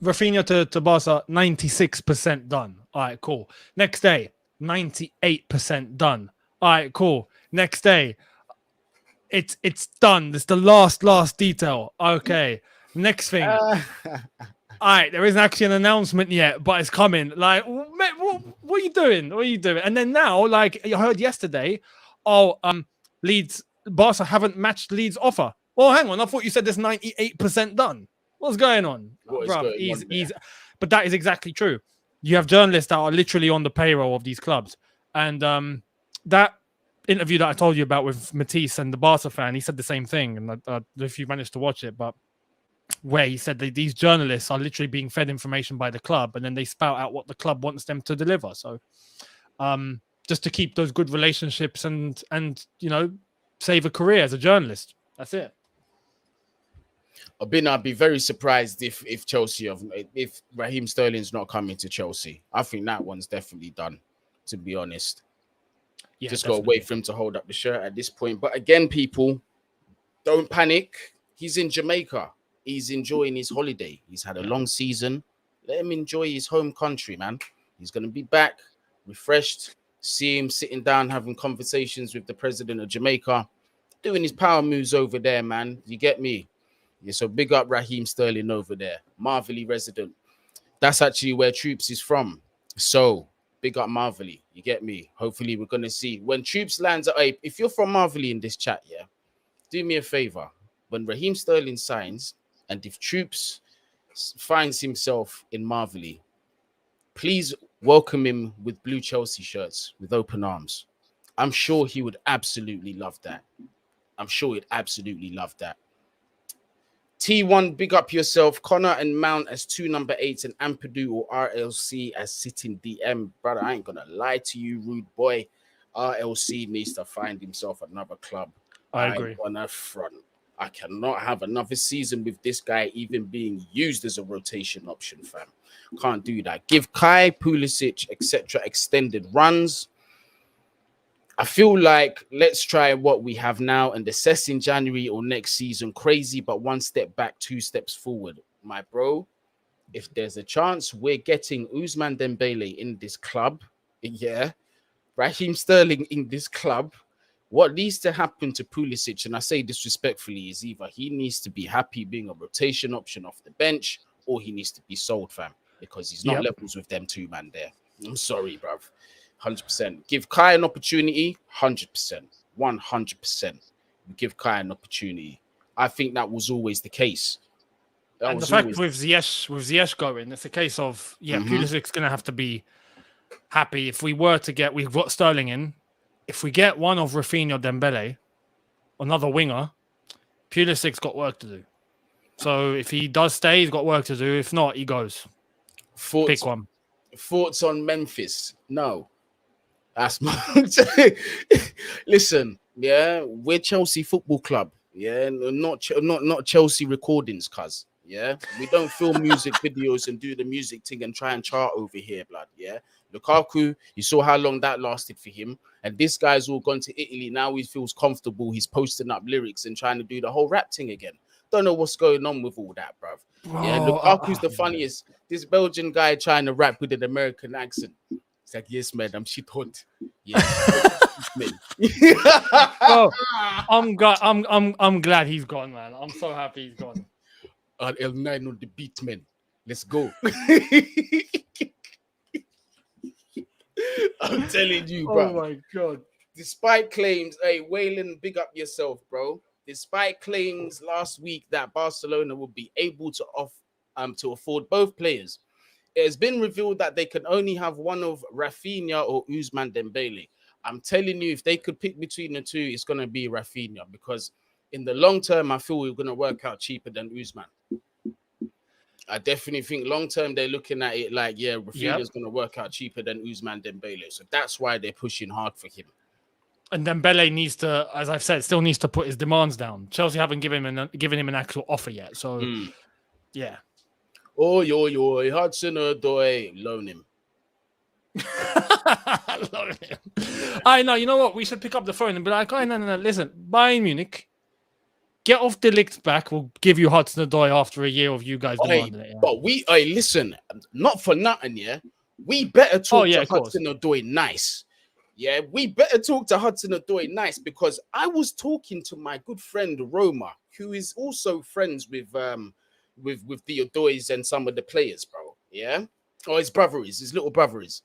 Raphinha to Barca, 96% done. All right, cool. Next day, 98% done. All right, cool. Next day, it's done. It's the last detail. Okay. Next thing. All right, there isn't actually an announcement yet, but it's coming. Like, what are you doing? What are you doing? And then now, like I heard yesterday, Leeds, Barca haven't matched Leeds' offer. Well, hang on. I thought you said there's 98% done. What's going on? But that is exactly true. You have journalists that are literally on the payroll of these clubs. And that interview that I told you about with Matthijs and the Barca fan, he said the same thing. And I don't know if you managed to watch it, but where he said that these journalists are literally being fed information by the club and then they spout out what the club wants them to deliver. So just to keep those good relationships and save a career as a journalist. That's it. I'd be very surprised if Chelsea, if Raheem Sterling's not coming to Chelsea. I think that one's definitely done, to be honest. Yeah, just got to wait for him to hold up the shirt at this point. But again, people, don't panic. He's in Jamaica. He's enjoying his holiday. He's had a long season. Let him enjoy his home country, man. He's going to be back, refreshed. See him sitting down, having conversations with the president of Jamaica, doing his power moves over there, man. You get me? Yeah, so big up Raheem Sterling over there. Marvelly resident. That's actually where Troops is from. So big up Marvelly. You get me? Hopefully we're going to see. When Troops lands, if you're from Marvelly in this chat, yeah, do me a favor. when Raheem Sterling signs, and if Troops finds himself in Marvelly, please welcome him with blue Chelsea shirts with open arms. I'm sure he would absolutely love that. I'm sure he'd absolutely love that. T1, big up yourself. Connor and Mount as 2 number 8s and Ampadu or RLC as sitting DM. Brother, I ain't gonna lie to you, rude boy. RLC needs to find himself another club. I agree. Ain't gonna front. I cannot have another season with this guy even being used as a rotation option, fam. Can't do that. Give Kai, Pulisic, etc. extended runs. I feel like let's try what we have now and assess in January or next season. Crazy, but 1 step back, 2 steps forward. My bro, if there's a chance we're getting Ousmane Dembele in this club, yeah, Raheem Sterling in this club, what needs to happen to Pulisic, and I say disrespectfully, is either he needs to be happy being a rotation option off the bench or he needs to be sold, fam, because he's not levels with them 2 man there. I'm sorry, bruv. 100%. Give Kai an opportunity, 100%. 100%. Give Kai an opportunity. I think that was always the case. And the fact with Ziyech going, it's a case of, Pulisic's going to have to be happy. If we were to get, we've got Sterling in. If we get one of Raphinha or Dembele, another winger, Pulisic's got work to do. So if he does stay, he's got work to do. If not, he goes. Pick one. Thoughts on Memphis? No. That's my listen, yeah, we're Chelsea Football Club, yeah, not Chelsea recordings, cuz, yeah, we don't film music videos and do the music thing and try and chart over here, blood, yeah. Lukaku, you saw how long that lasted for him, and this guy's all gone to Italy now. He feels comfortable. He's posting up lyrics and trying to do the whole rap thing again. Don't know what's going on with all that, bruv. Yeah, Lukaku's the funniest. This Belgian guy trying to rap with an American accent. It's like, yes, man, I'm shit hot. Yeah. Oh, I'm glad he's gone, man. I'm so happy he's gone. L9 on the beat, man. Let's go. I'm telling you, bro. Oh my god. Despite claims, hey, Waylon, big up yourself, bro. Despite claims last week that Barcelona would be able to afford both players, it has been revealed that they can only have one of Raphinha or Ousmane Dembele. I'm telling you, if they could pick between the two, it's going to be Raphinha, because in the long term, I feel we're going to work out cheaper than Ousmane. I definitely think long term, they're looking at it like, yeah, Raphinha's going to work out cheaper than Ousmane Dembele. So that's why they're pushing hard for him. And Dembele needs to, as I've said, still needs to put his demands down. Chelsea haven't given him an actual offer yet. So, yeah. Oh, yo, Hudson Odoi, loan him. Loan him. I know. You know what? We should pick up the phone and be like, oh, no. Listen, Bayern Munich, get off De Ligt back. We'll give you Hudson Odoi after a year of you guys demanding it. Yeah. But listen, not for nothing, yeah? We better talk to Hudson Odoi nice. Yeah, we better talk to Hudson Odoi nice, because I was talking to my good friend Roma, who is also friends with the Odois and some of the players, bro. Yeah, or his little brother is.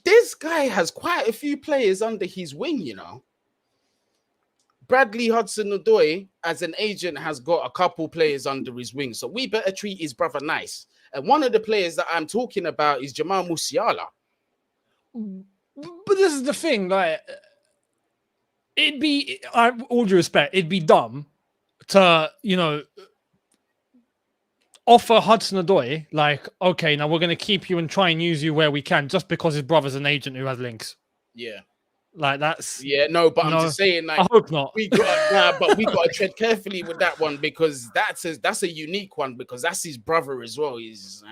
This guy has quite a few players under his wing, you know. Bradley Hudson-Odoi, as an agent, has got a couple players under his wing, so we better treat his brother nice. And one of the players that I'm talking about is Jamal Musiala. But this is the thing, like, it'd be, all due respect, it'd be dumb to, offer Hudson-Odoi, like, okay, now we're going to keep you and try and use you where we can, just because his brother's an agent who has links. Yeah. Like, that's... Yeah, no, but I'm just saying, like... I hope not. But we got to tread carefully with that one, because that's a unique one, because that's his brother as well. He's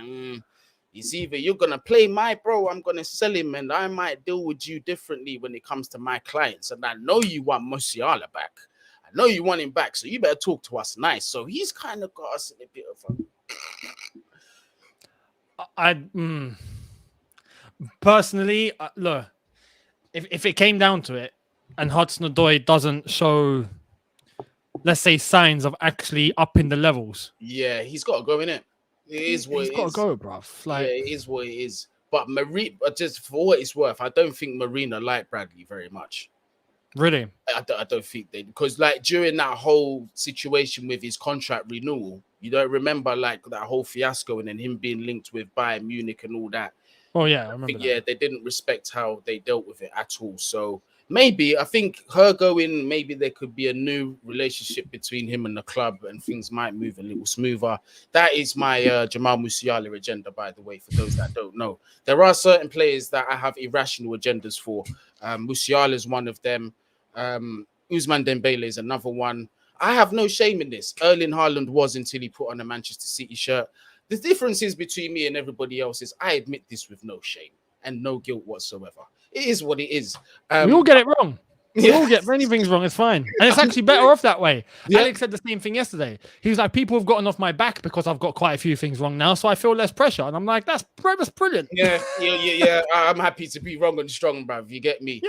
either you're going to play my bro, I'm going to sell him, and I might deal with you differently when it comes to my clients. And I know you want Musiala back. I know you want him back, so you better talk to us nice. So he's kind of got us in a bit of personally, look, if it came down to it, and Hudson-Odoi doesn't show, let's say, signs of actually upping the levels, yeah, he's got to go in it. It is what it is. He's got to go, bruv. Like, yeah, it is what it is. But just for what it's worth, I don't think Marina liked Bradley very much. Really? I don't think they, because like during that whole situation with his contract renewal, you don't remember like that whole fiasco and then him being linked with Bayern Munich and all that. Oh yeah, I I remember think, that. yeah, they didn't respect how they dealt with it at all. So maybe I think her going, maybe there could be a new relationship between him and the club, and things might move a little smoother. That is my Jamal Musiala agenda, by the way. For those that don't know, there are certain players that I have irrational agendas for. Musiala is one of them. Ousmane Dembele is another one. I have no shame in this. Erling Haaland was until he put on a Manchester City shirt. The differences between me and everybody else is I admit this with no shame and no guilt whatsoever. It is what it is. We all get it wrong. We all get many things wrong. It's fine. And it's actually better off that way. Yeah. Alex said the same thing yesterday. He was like, people have gotten off my back because I've got quite a few things wrong now. So I feel less pressure. And I'm like, that's brilliant. Yeah. I'm happy to be wrong and strong, bruv. You get me?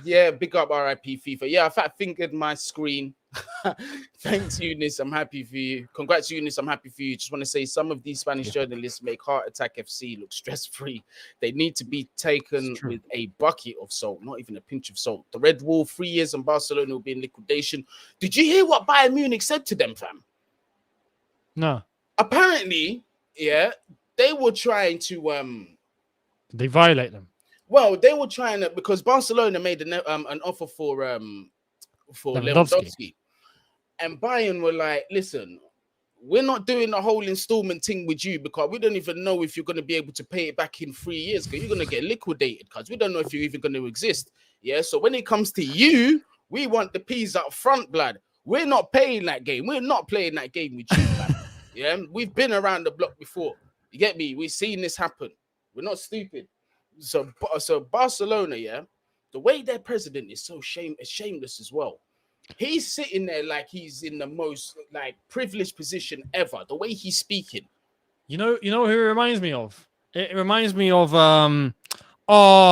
Yeah, big up RIP FIFA. Yeah, I fingered my screen. Thanks, Younes. I'm happy for you. Congrats, Younes. I'm happy for you. Just want to say some of these Spanish journalists make Heart Attack FC look stress-free. They need to be taken with a bucket of salt, not even a pinch of salt. The Red Wall, 3 years and Barcelona will be in liquidation. Did you hear what Bayern Munich said to them, fam? No. Apparently, yeah, they were trying to They violate them. Well, they were trying to, because Barcelona made an offer for Lewandowski. And Bayern were like, listen, we're not doing the whole installment thing with you because we don't even know if you're going to be able to pay it back in 3 years because you're going to get liquidated because we don't know if you're even going to exist. Yeah, so when it comes to you, we want the peas up front, blood. We're not paying that game. We're not playing that game with you, blood. Yeah, we've been around the block before. You get me? We've seen this happen. We're not stupid. So Barcelona, yeah, the way their president is so shameless as well. He's sitting there like he's in the most like privileged position ever. The way he's speaking. You know who it reminds me of? It reminds me of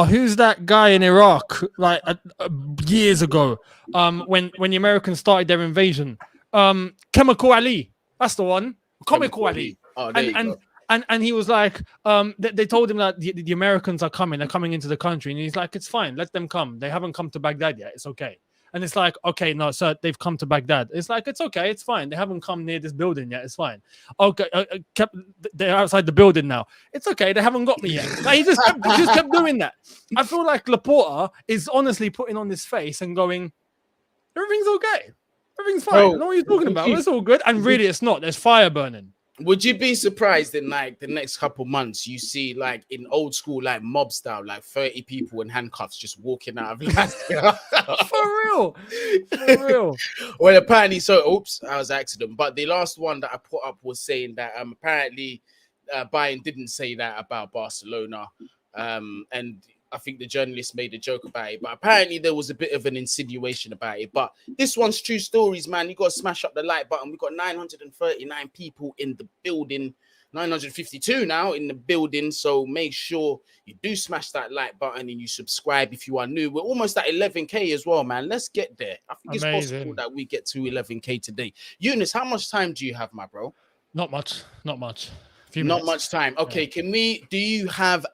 who's that guy in Iraq? Like years ago, when the Americans started their invasion. Chemical Ali, that's the one. Comical Ali. Oh, there you go. And he was like, they told him that the Americans are coming. They're coming into the country, and he's like, it's fine, let them come. They haven't come to Baghdad yet. It's okay. And it's like, okay, no, sir, they've come to Baghdad. It's like, it's okay, it's fine. They haven't come near this building yet. It's fine. Okay, they're outside the building now. It's okay, they haven't got me yet. Like, he just kept doing that. I feel like Laporta is honestly putting on this face and going, everything's okay. Everything's fine. I know what you're talking about. It's all good. And really, it's not. There's fire burning. Would you be surprised in like the next couple months you see like in old school like mob style like 30 people in handcuffs just walking out of Alaska? For real. Well, apparently, so oops, I was accident. But the last one that I put up was saying that apparently Bayern didn't say that about Barcelona, and I think the journalist made a joke about it, but apparently there was a bit of an insinuation about it. But this one's true stories, man. You got to smash up the like button. We've got 939 people in the building, 952 now in the building. So make sure you do smash that like button and you subscribe if you are new. We're almost at 11K as well, man. Let's get there. I think it's possible that we get to 11K today. Younes, how much time do you have, my bro? Not much. Not much time. Okay, yeah. Do you have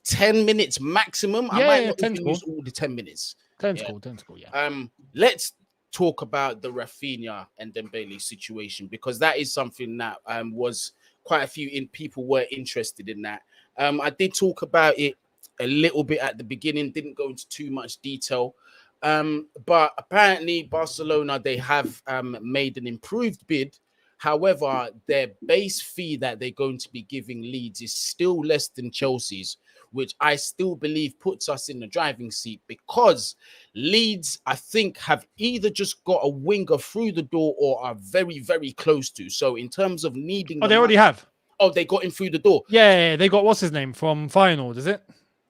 10 minutes maximum? I might not even use all the 10 minutes. 10's cool, yeah. Let's talk about the Raphinha and Dembele situation because that is something that was quite a few people were interested in that. I did talk about it a little bit at the beginning, didn't go into too much detail. But apparently Barcelona, they have made an improved bid. However, their base fee that they're going to be giving Leeds is still less than Chelsea's, which I still believe puts us in the driving seat because Leeds, I think, have either just got a winger through the door or are very, very close to. So in terms of needing... they already have. Oh, they got him through the door. Yeah, they got, what's his name, from Feyenoord, is it?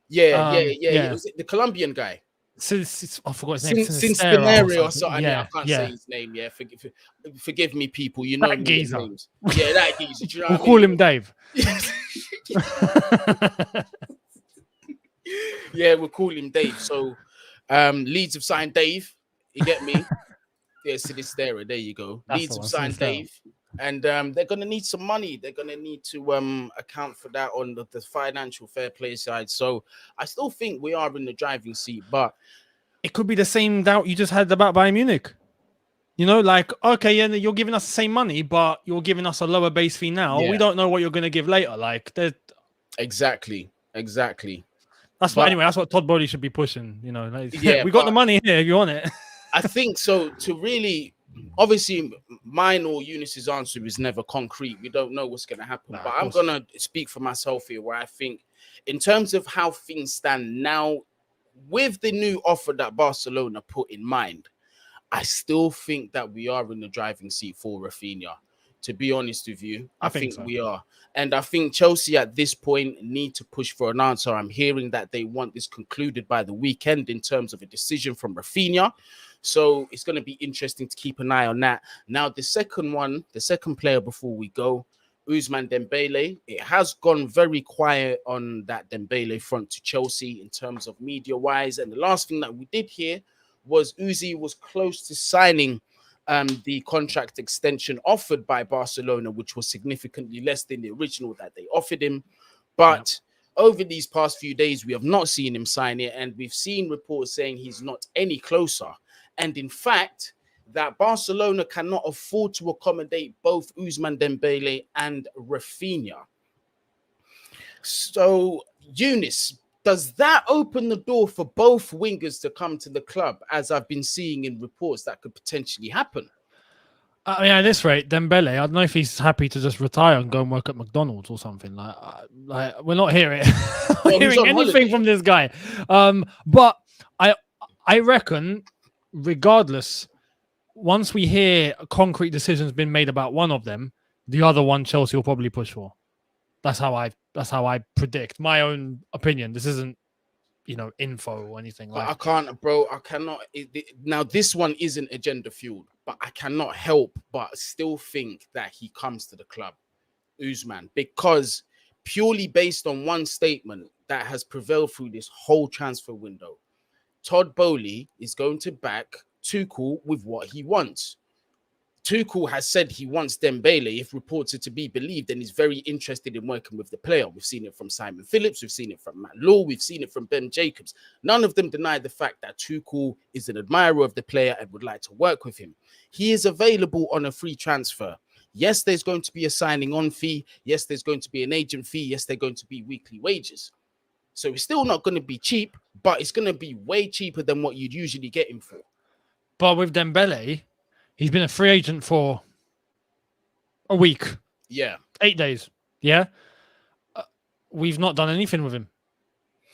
Yeah. Was it the Colombian guy? I forgot his name. Cincinero or something. I can't say his name. Yeah, forgive me, people. You know that geezer. Names. Yeah, that geezer. Do you know we'll call him Dave. Yeah, we'll call him Dave. So, Leeds have signed Dave. You get me? Yeah, Sinistera. There you go. Leeds have signed Dave. And they're going to need some money. They're going to need to account for that on the financial fair play side. So I still think we are in the driving seat. But it could be the same doubt you just had about Bayern Munich. You know, like, okay, yeah, you're giving us the same money, but you're giving us a lower base fee now. We don't know what you're going to give later. Like, exactly. That's what Todd Bowley should be pushing. You know, like, Yeah, we got the money here if you want it. I think so. To really, obviously, mine or Younes's answer is never concrete. We don't know what's going to happen. But I'm going to speak for myself here, where I think, in terms of how things stand now, with the new offer that Barcelona put in mind, I still think that we are in the driving seat for Raphinha. To be honest with you, I think so. We are. And I think Chelsea at this point need to push for an answer. I'm hearing that they want this concluded by the weekend in terms of a decision from Raphinha. So it's going to be interesting to keep an eye on that. Now, the second player before we go, Ousmane Dembele. It has gone very quiet on that Dembele front to Chelsea in terms of media-wise. And the last thing that we did hear was Uzi was close to signing the contract extension offered by Barcelona, which was significantly less than the original that they offered him. But over these past few days, we have not seen him sign it, and we've seen reports saying he's not any closer. And in fact, that Barcelona cannot afford to accommodate both Ousmane Dembele and Raphinha. So, Younes, does that open the door for both wingers to come to the club, as I've been seeing in reports that could potentially happen? I mean, at this rate, Dembele, I don't know if he's happy to just retire and go and work at McDonald's or something. Like we're not hearing, hearing anything from this guy. But I reckon, regardless, once we hear concrete decisions been made about one of them, the other one Chelsea will probably push for. That's how I predict. My own opinion. This isn't, info or anything like. I cannot. Now this one isn't agenda fueled, but I cannot help but still think that he comes to the club, Ousmane, because purely based on one statement that has prevailed through this whole transfer window, Todd Bowley is going to back Tuchel with what he wants. Tuchel has said he wants Dembele, if reported to be believed, and is very interested in working with the player. We've seen it from Simon Phillips, we've seen it from Matt Law, we've seen it from Ben Jacobs. None of them deny the fact that Tuchel is an admirer of the player and would like to work with him. He is available on a free transfer. Yes, there's going to be a signing on fee. Yes, there's going to be an agent fee. Yes, they're going to be weekly wages. So it's still not going to be cheap, but it's going to be way cheaper than what you'd usually get him for. But with Dembele, he's been a free agent for a week. Yeah. 8 days. Yeah. We've not done anything with him.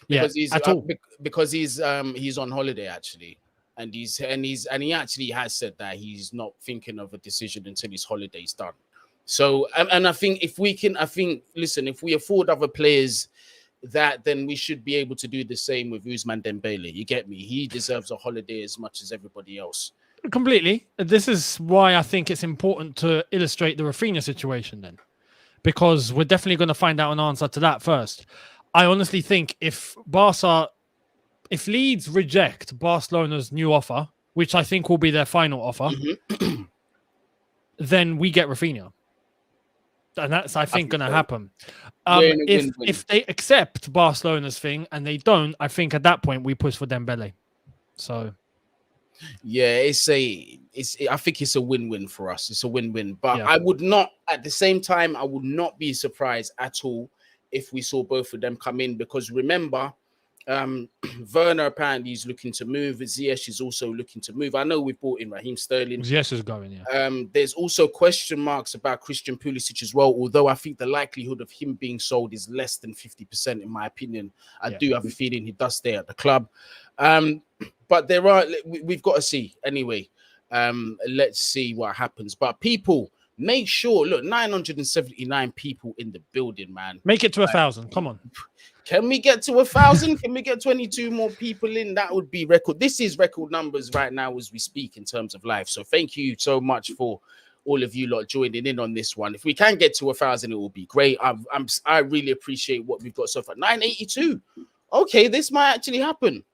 Because he's on holiday actually. And he actually has said that he's not thinking of a decision until his holiday's done. So and I think if we afford other players that, then we should be able to do the same with Ousmane Dembele. You get me? He deserves a holiday as much as everybody else. Completely. This is why I think it's important to illustrate the Raphinha situation then, because we're definitely going to find out an answer to that first. I honestly think if Leeds reject Barcelona's new offer, which I think will be their final offer, then we get Raphinha. And that's, I think, going to happen. If they accept Barcelona's thing and they don't, I think at that point we push for Dembele. So, yeah, I think it's a win-win for us. It's a win-win. But I would not, at the same time, I would not be surprised at all if we saw both of them come in, because remember, Werner apparently is looking to move. Ziyech is also looking to move. I know we brought in Raheem Sterling. Ziyech is going, yeah. There's also question marks about Christian Pulisic as well, although I think the likelihood of him being sold is less than 50%, in my opinion. I do have a feeling he does stay at the club. But we've got to see. Anyway, let's see what happens. But people, make sure, look, 979 people in the building, man. Make it to 1,000. Come on. Can we get to 1,000? Can we get 22 more people in? That would be record. This is record numbers right now as we speak in terms of live. So thank you so much for all of you lot joining in on this one. If we can get to 1,000, it will be great. I really appreciate what we've got so far. 982. Okay, this might actually happen.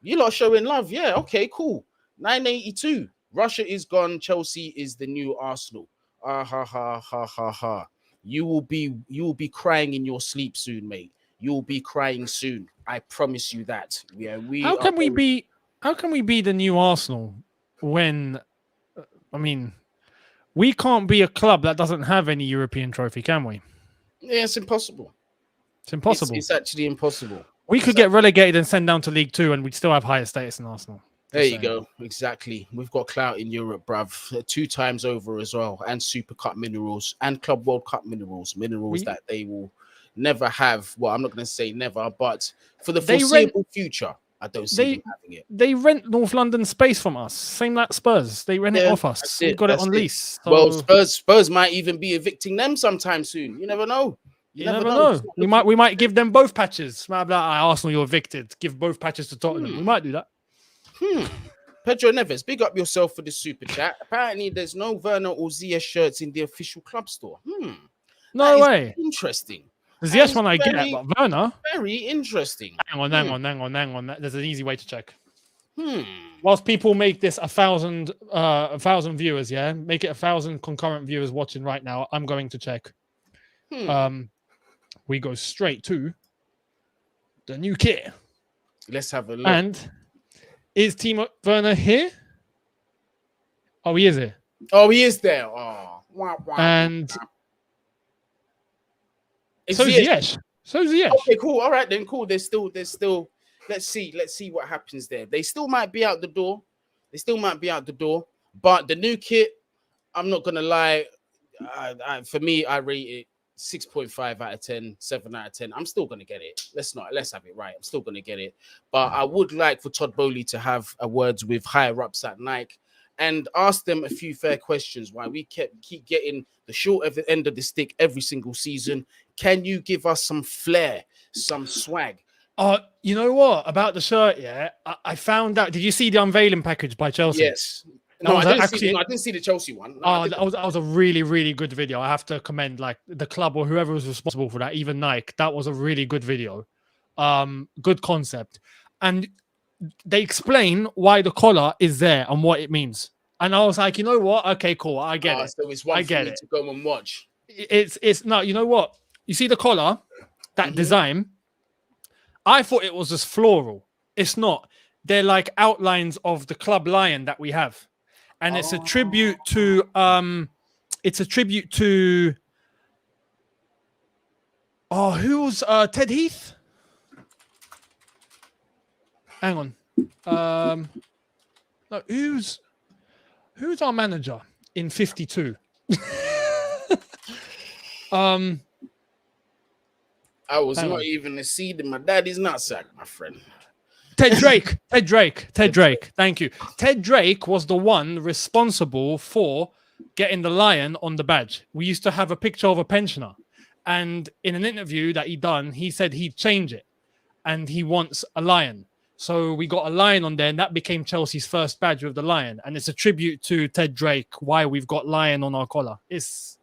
You lot showing love. Yeah, okay, cool. 982. Russia is gone. Chelsea is the new Arsenal. Ha ha ha ha ha. You will be crying in your sleep soon, mate. You'll be crying soon. I promise you that. Yeah, How can we be How can we be the new Arsenal when, I mean, we can't be a club that doesn't have any European trophy, can we? Yeah, it's impossible. It's impossible. It's actually impossible. We could get relegated and sent down to League Two, and we'd still have higher status than Arsenal. There you go. Exactly. We've got clout in Europe, bruv. 2 times over as well. And Super Cup minerals and Club World Cup minerals. Minerals that they will never have. Well, I'm not going to say never, but for the foreseeable future, I don't see them having it. They rent North London space from us. Same like Spurs. They rent it off us. We got it on lease. So... Well, Spurs might even be evicting them sometime soon. You never know. You never know. We might give them both patches. Arsenal, you're evicted. Give both patches to Tottenham. We might do that. Pedro Neves, big up yourself for the super chat. Apparently, there's no Werner or Ziyech shirts in the official club store. No way. Interesting. The Ziyech one I get, but Werner. Very interesting. Hang on. There's an easy way to check. Whilst people make this 1,000 viewers, make it 1,000 concurrent viewers watching right now. I'm going to check. We go straight to the new kit. Let's have a look. And is Timo Werner here? Oh, he is here. Oh, he is there. Oh, and so Ziyech. Okay, cool. All right, then cool. There's still. Let's see what happens there. They still might be out the door. But the new kit, I'm not gonna lie. For me, I rate it 6.5 out of 10, 7 out of 10. I'm still going to get it. Let's have it right. I'm still going to get it. But I would like for Todd Bowley to have a words with higher ups at Nike and ask them a few fair questions why we keep getting the short of the end of the stick every single season. Can you give us some flair, some swag? You know what? About the shirt, I found out. Did you see the unveiling package by Chelsea? Yes. No, I didn't see the Chelsea one. No, that was a really, really good video. I have to commend like the club or whoever was responsible for that, even Nike. That was a really good video. Good concept. And they explain why the collar is there and what it means. And I was like, you know what? Okay, cool. I get it. So it's one for me to go and watch. It's no, you know what? You see the collar, that design. I thought it was just floral. It's not. They're like outlines of the club lion that we have. And it's a tribute to who's Ted Heath? Hang on. No, who's our manager in 52? I was not even a seed in my daddy's nutsack, my friend. Ted Drake. Thank you. Ted Drake was the one responsible for getting the lion on the badge. We used to have a picture of a pensioner. And in an interview that he done, he said he'd change it. And he wants a lion. So we got a lion on there, and that became Chelsea's first badge with the lion. And it's a tribute to Ted Drake, why we've got lion on our collar. It's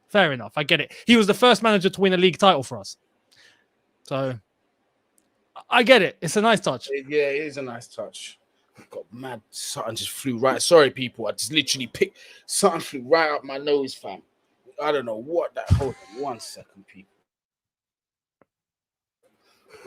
fair enough. I get it. He was the first manager to win a league title for us. So... I get it. It's a nice touch. Yeah, it is a nice touch. Got mad. Something just flew right. Sorry, people. I just literally picked something flew right up my nose, fam. I don't know what that. Hold on 1 second, people.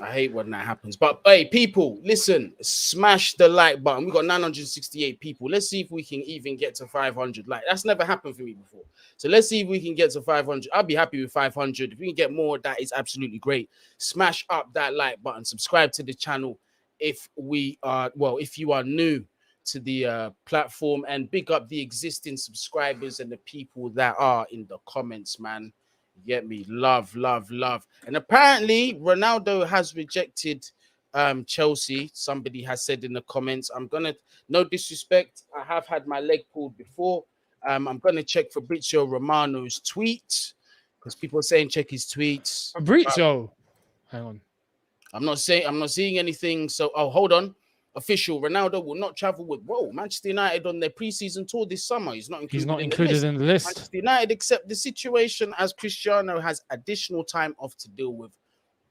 I hate when that happens. But hey, people, listen, smash the like button. We got 968 people. Let's see if we can even get to 500. Like, that's never happened for me before. So let's see if we can get to 500. I'll be happy with 500. If we can get more, that is absolutely great. Smash up that like button. Subscribe to the channel if you are new to the platform, and big up the existing subscribers and the people that are in the comments, man. You get me? Love. And apparently Ronaldo has rejected Chelsea. Somebody has said in the comments. No disrespect, I have had my leg pulled before. I'm gonna check Fabrizio Romano's tweet because people are saying check his tweets. Fabrizio, hang on. I'm not seeing anything. So hold on. Official, Ronaldo will not travel with Manchester United on their preseason tour this summer. He's not included in the list. Manchester United accept the situation as Cristiano has additional time off to deal with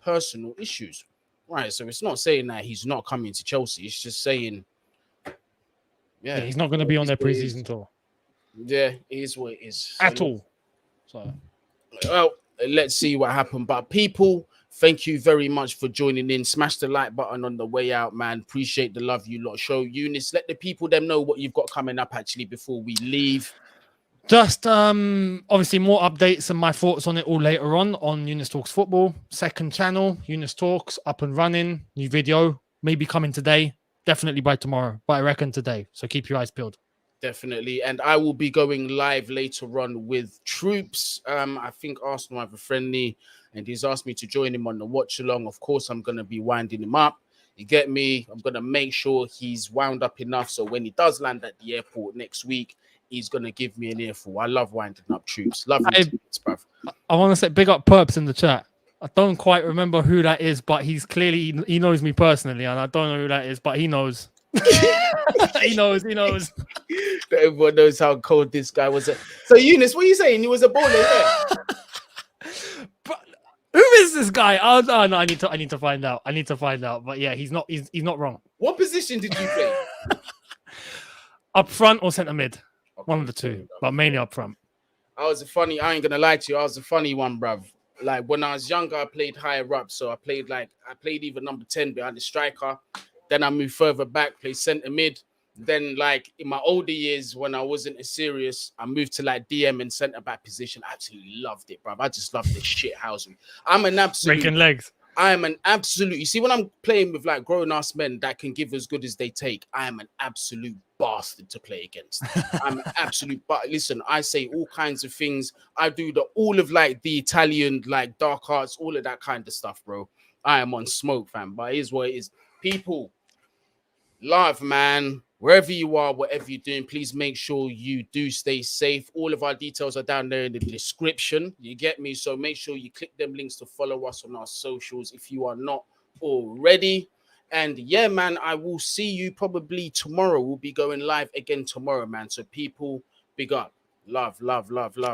personal issues. Right, so it's not saying that he's not coming to Chelsea. It's just saying, yeah he's not going to be on their preseason tour. Yeah, it is what it is. At all. So, well, let's see what happened. But people, Thank you very much for joining in. Smash the like button on the way out, man. Appreciate the love you lot show. Younes, let the people them know what you've got coming up actually before we leave. Just obviously more updates and my thoughts on it all later on Younes Talks Football. Second channel, Younes Talks, up and running. New video, maybe coming today. Definitely by tomorrow, but I reckon today. So keep your eyes peeled. Definitely. And I will be going live later on with Troops. I think Arsenal have a friendly, and he's asked me to join him on the watch along. Of course, I'm going to be winding him up. You get me? I'm going to make sure he's wound up enough so when he does land at the airport next week, he's going to give me an earful. I love winding up Troops. Love you, bruv. I want to say big up Perps in the chat. I don't quite remember who that is, but he's clearly, he knows me personally, and I don't know who that is, but he knows. he knows. Everyone knows how cold this guy was. So, Younes, what are you saying? He was a baller, yeah? But who is this guy? Oh no, I need to find out. But yeah, he's not wrong. What position did you play? Up front or centre mid? Okay, one of the two, but mainly up front. I ain't gonna lie to you, I was a funny one, bruv. Like when I was younger, I played higher up. So I played even number 10 behind the striker. Then I moved further back, played centre mid. Then, like in my older years, when I wasn't as serious, I moved to like DM and centre back position. I absolutely loved it, bruv. I just loved the shit housing. I'm an absolute breaking legs. I am an absolute. You see, when I'm playing with like grown-ass men that can give as good as they take, I am an absolute bastard to play against. I'm an absolute. But listen, I say all kinds of things. I do all of like the Italian like dark arts, all of that kind of stuff, bro. I am on smoke, fam. But it is what it is. People, love, man. Wherever you are, whatever you're doing, please make sure you do stay safe. All of our details are down there in the description. You get me? So make sure you click them links to follow us on our socials if you are not already. And yeah, man, I will see you probably tomorrow. We'll be going live again tomorrow, man. So people, big up. Love, love, love, love.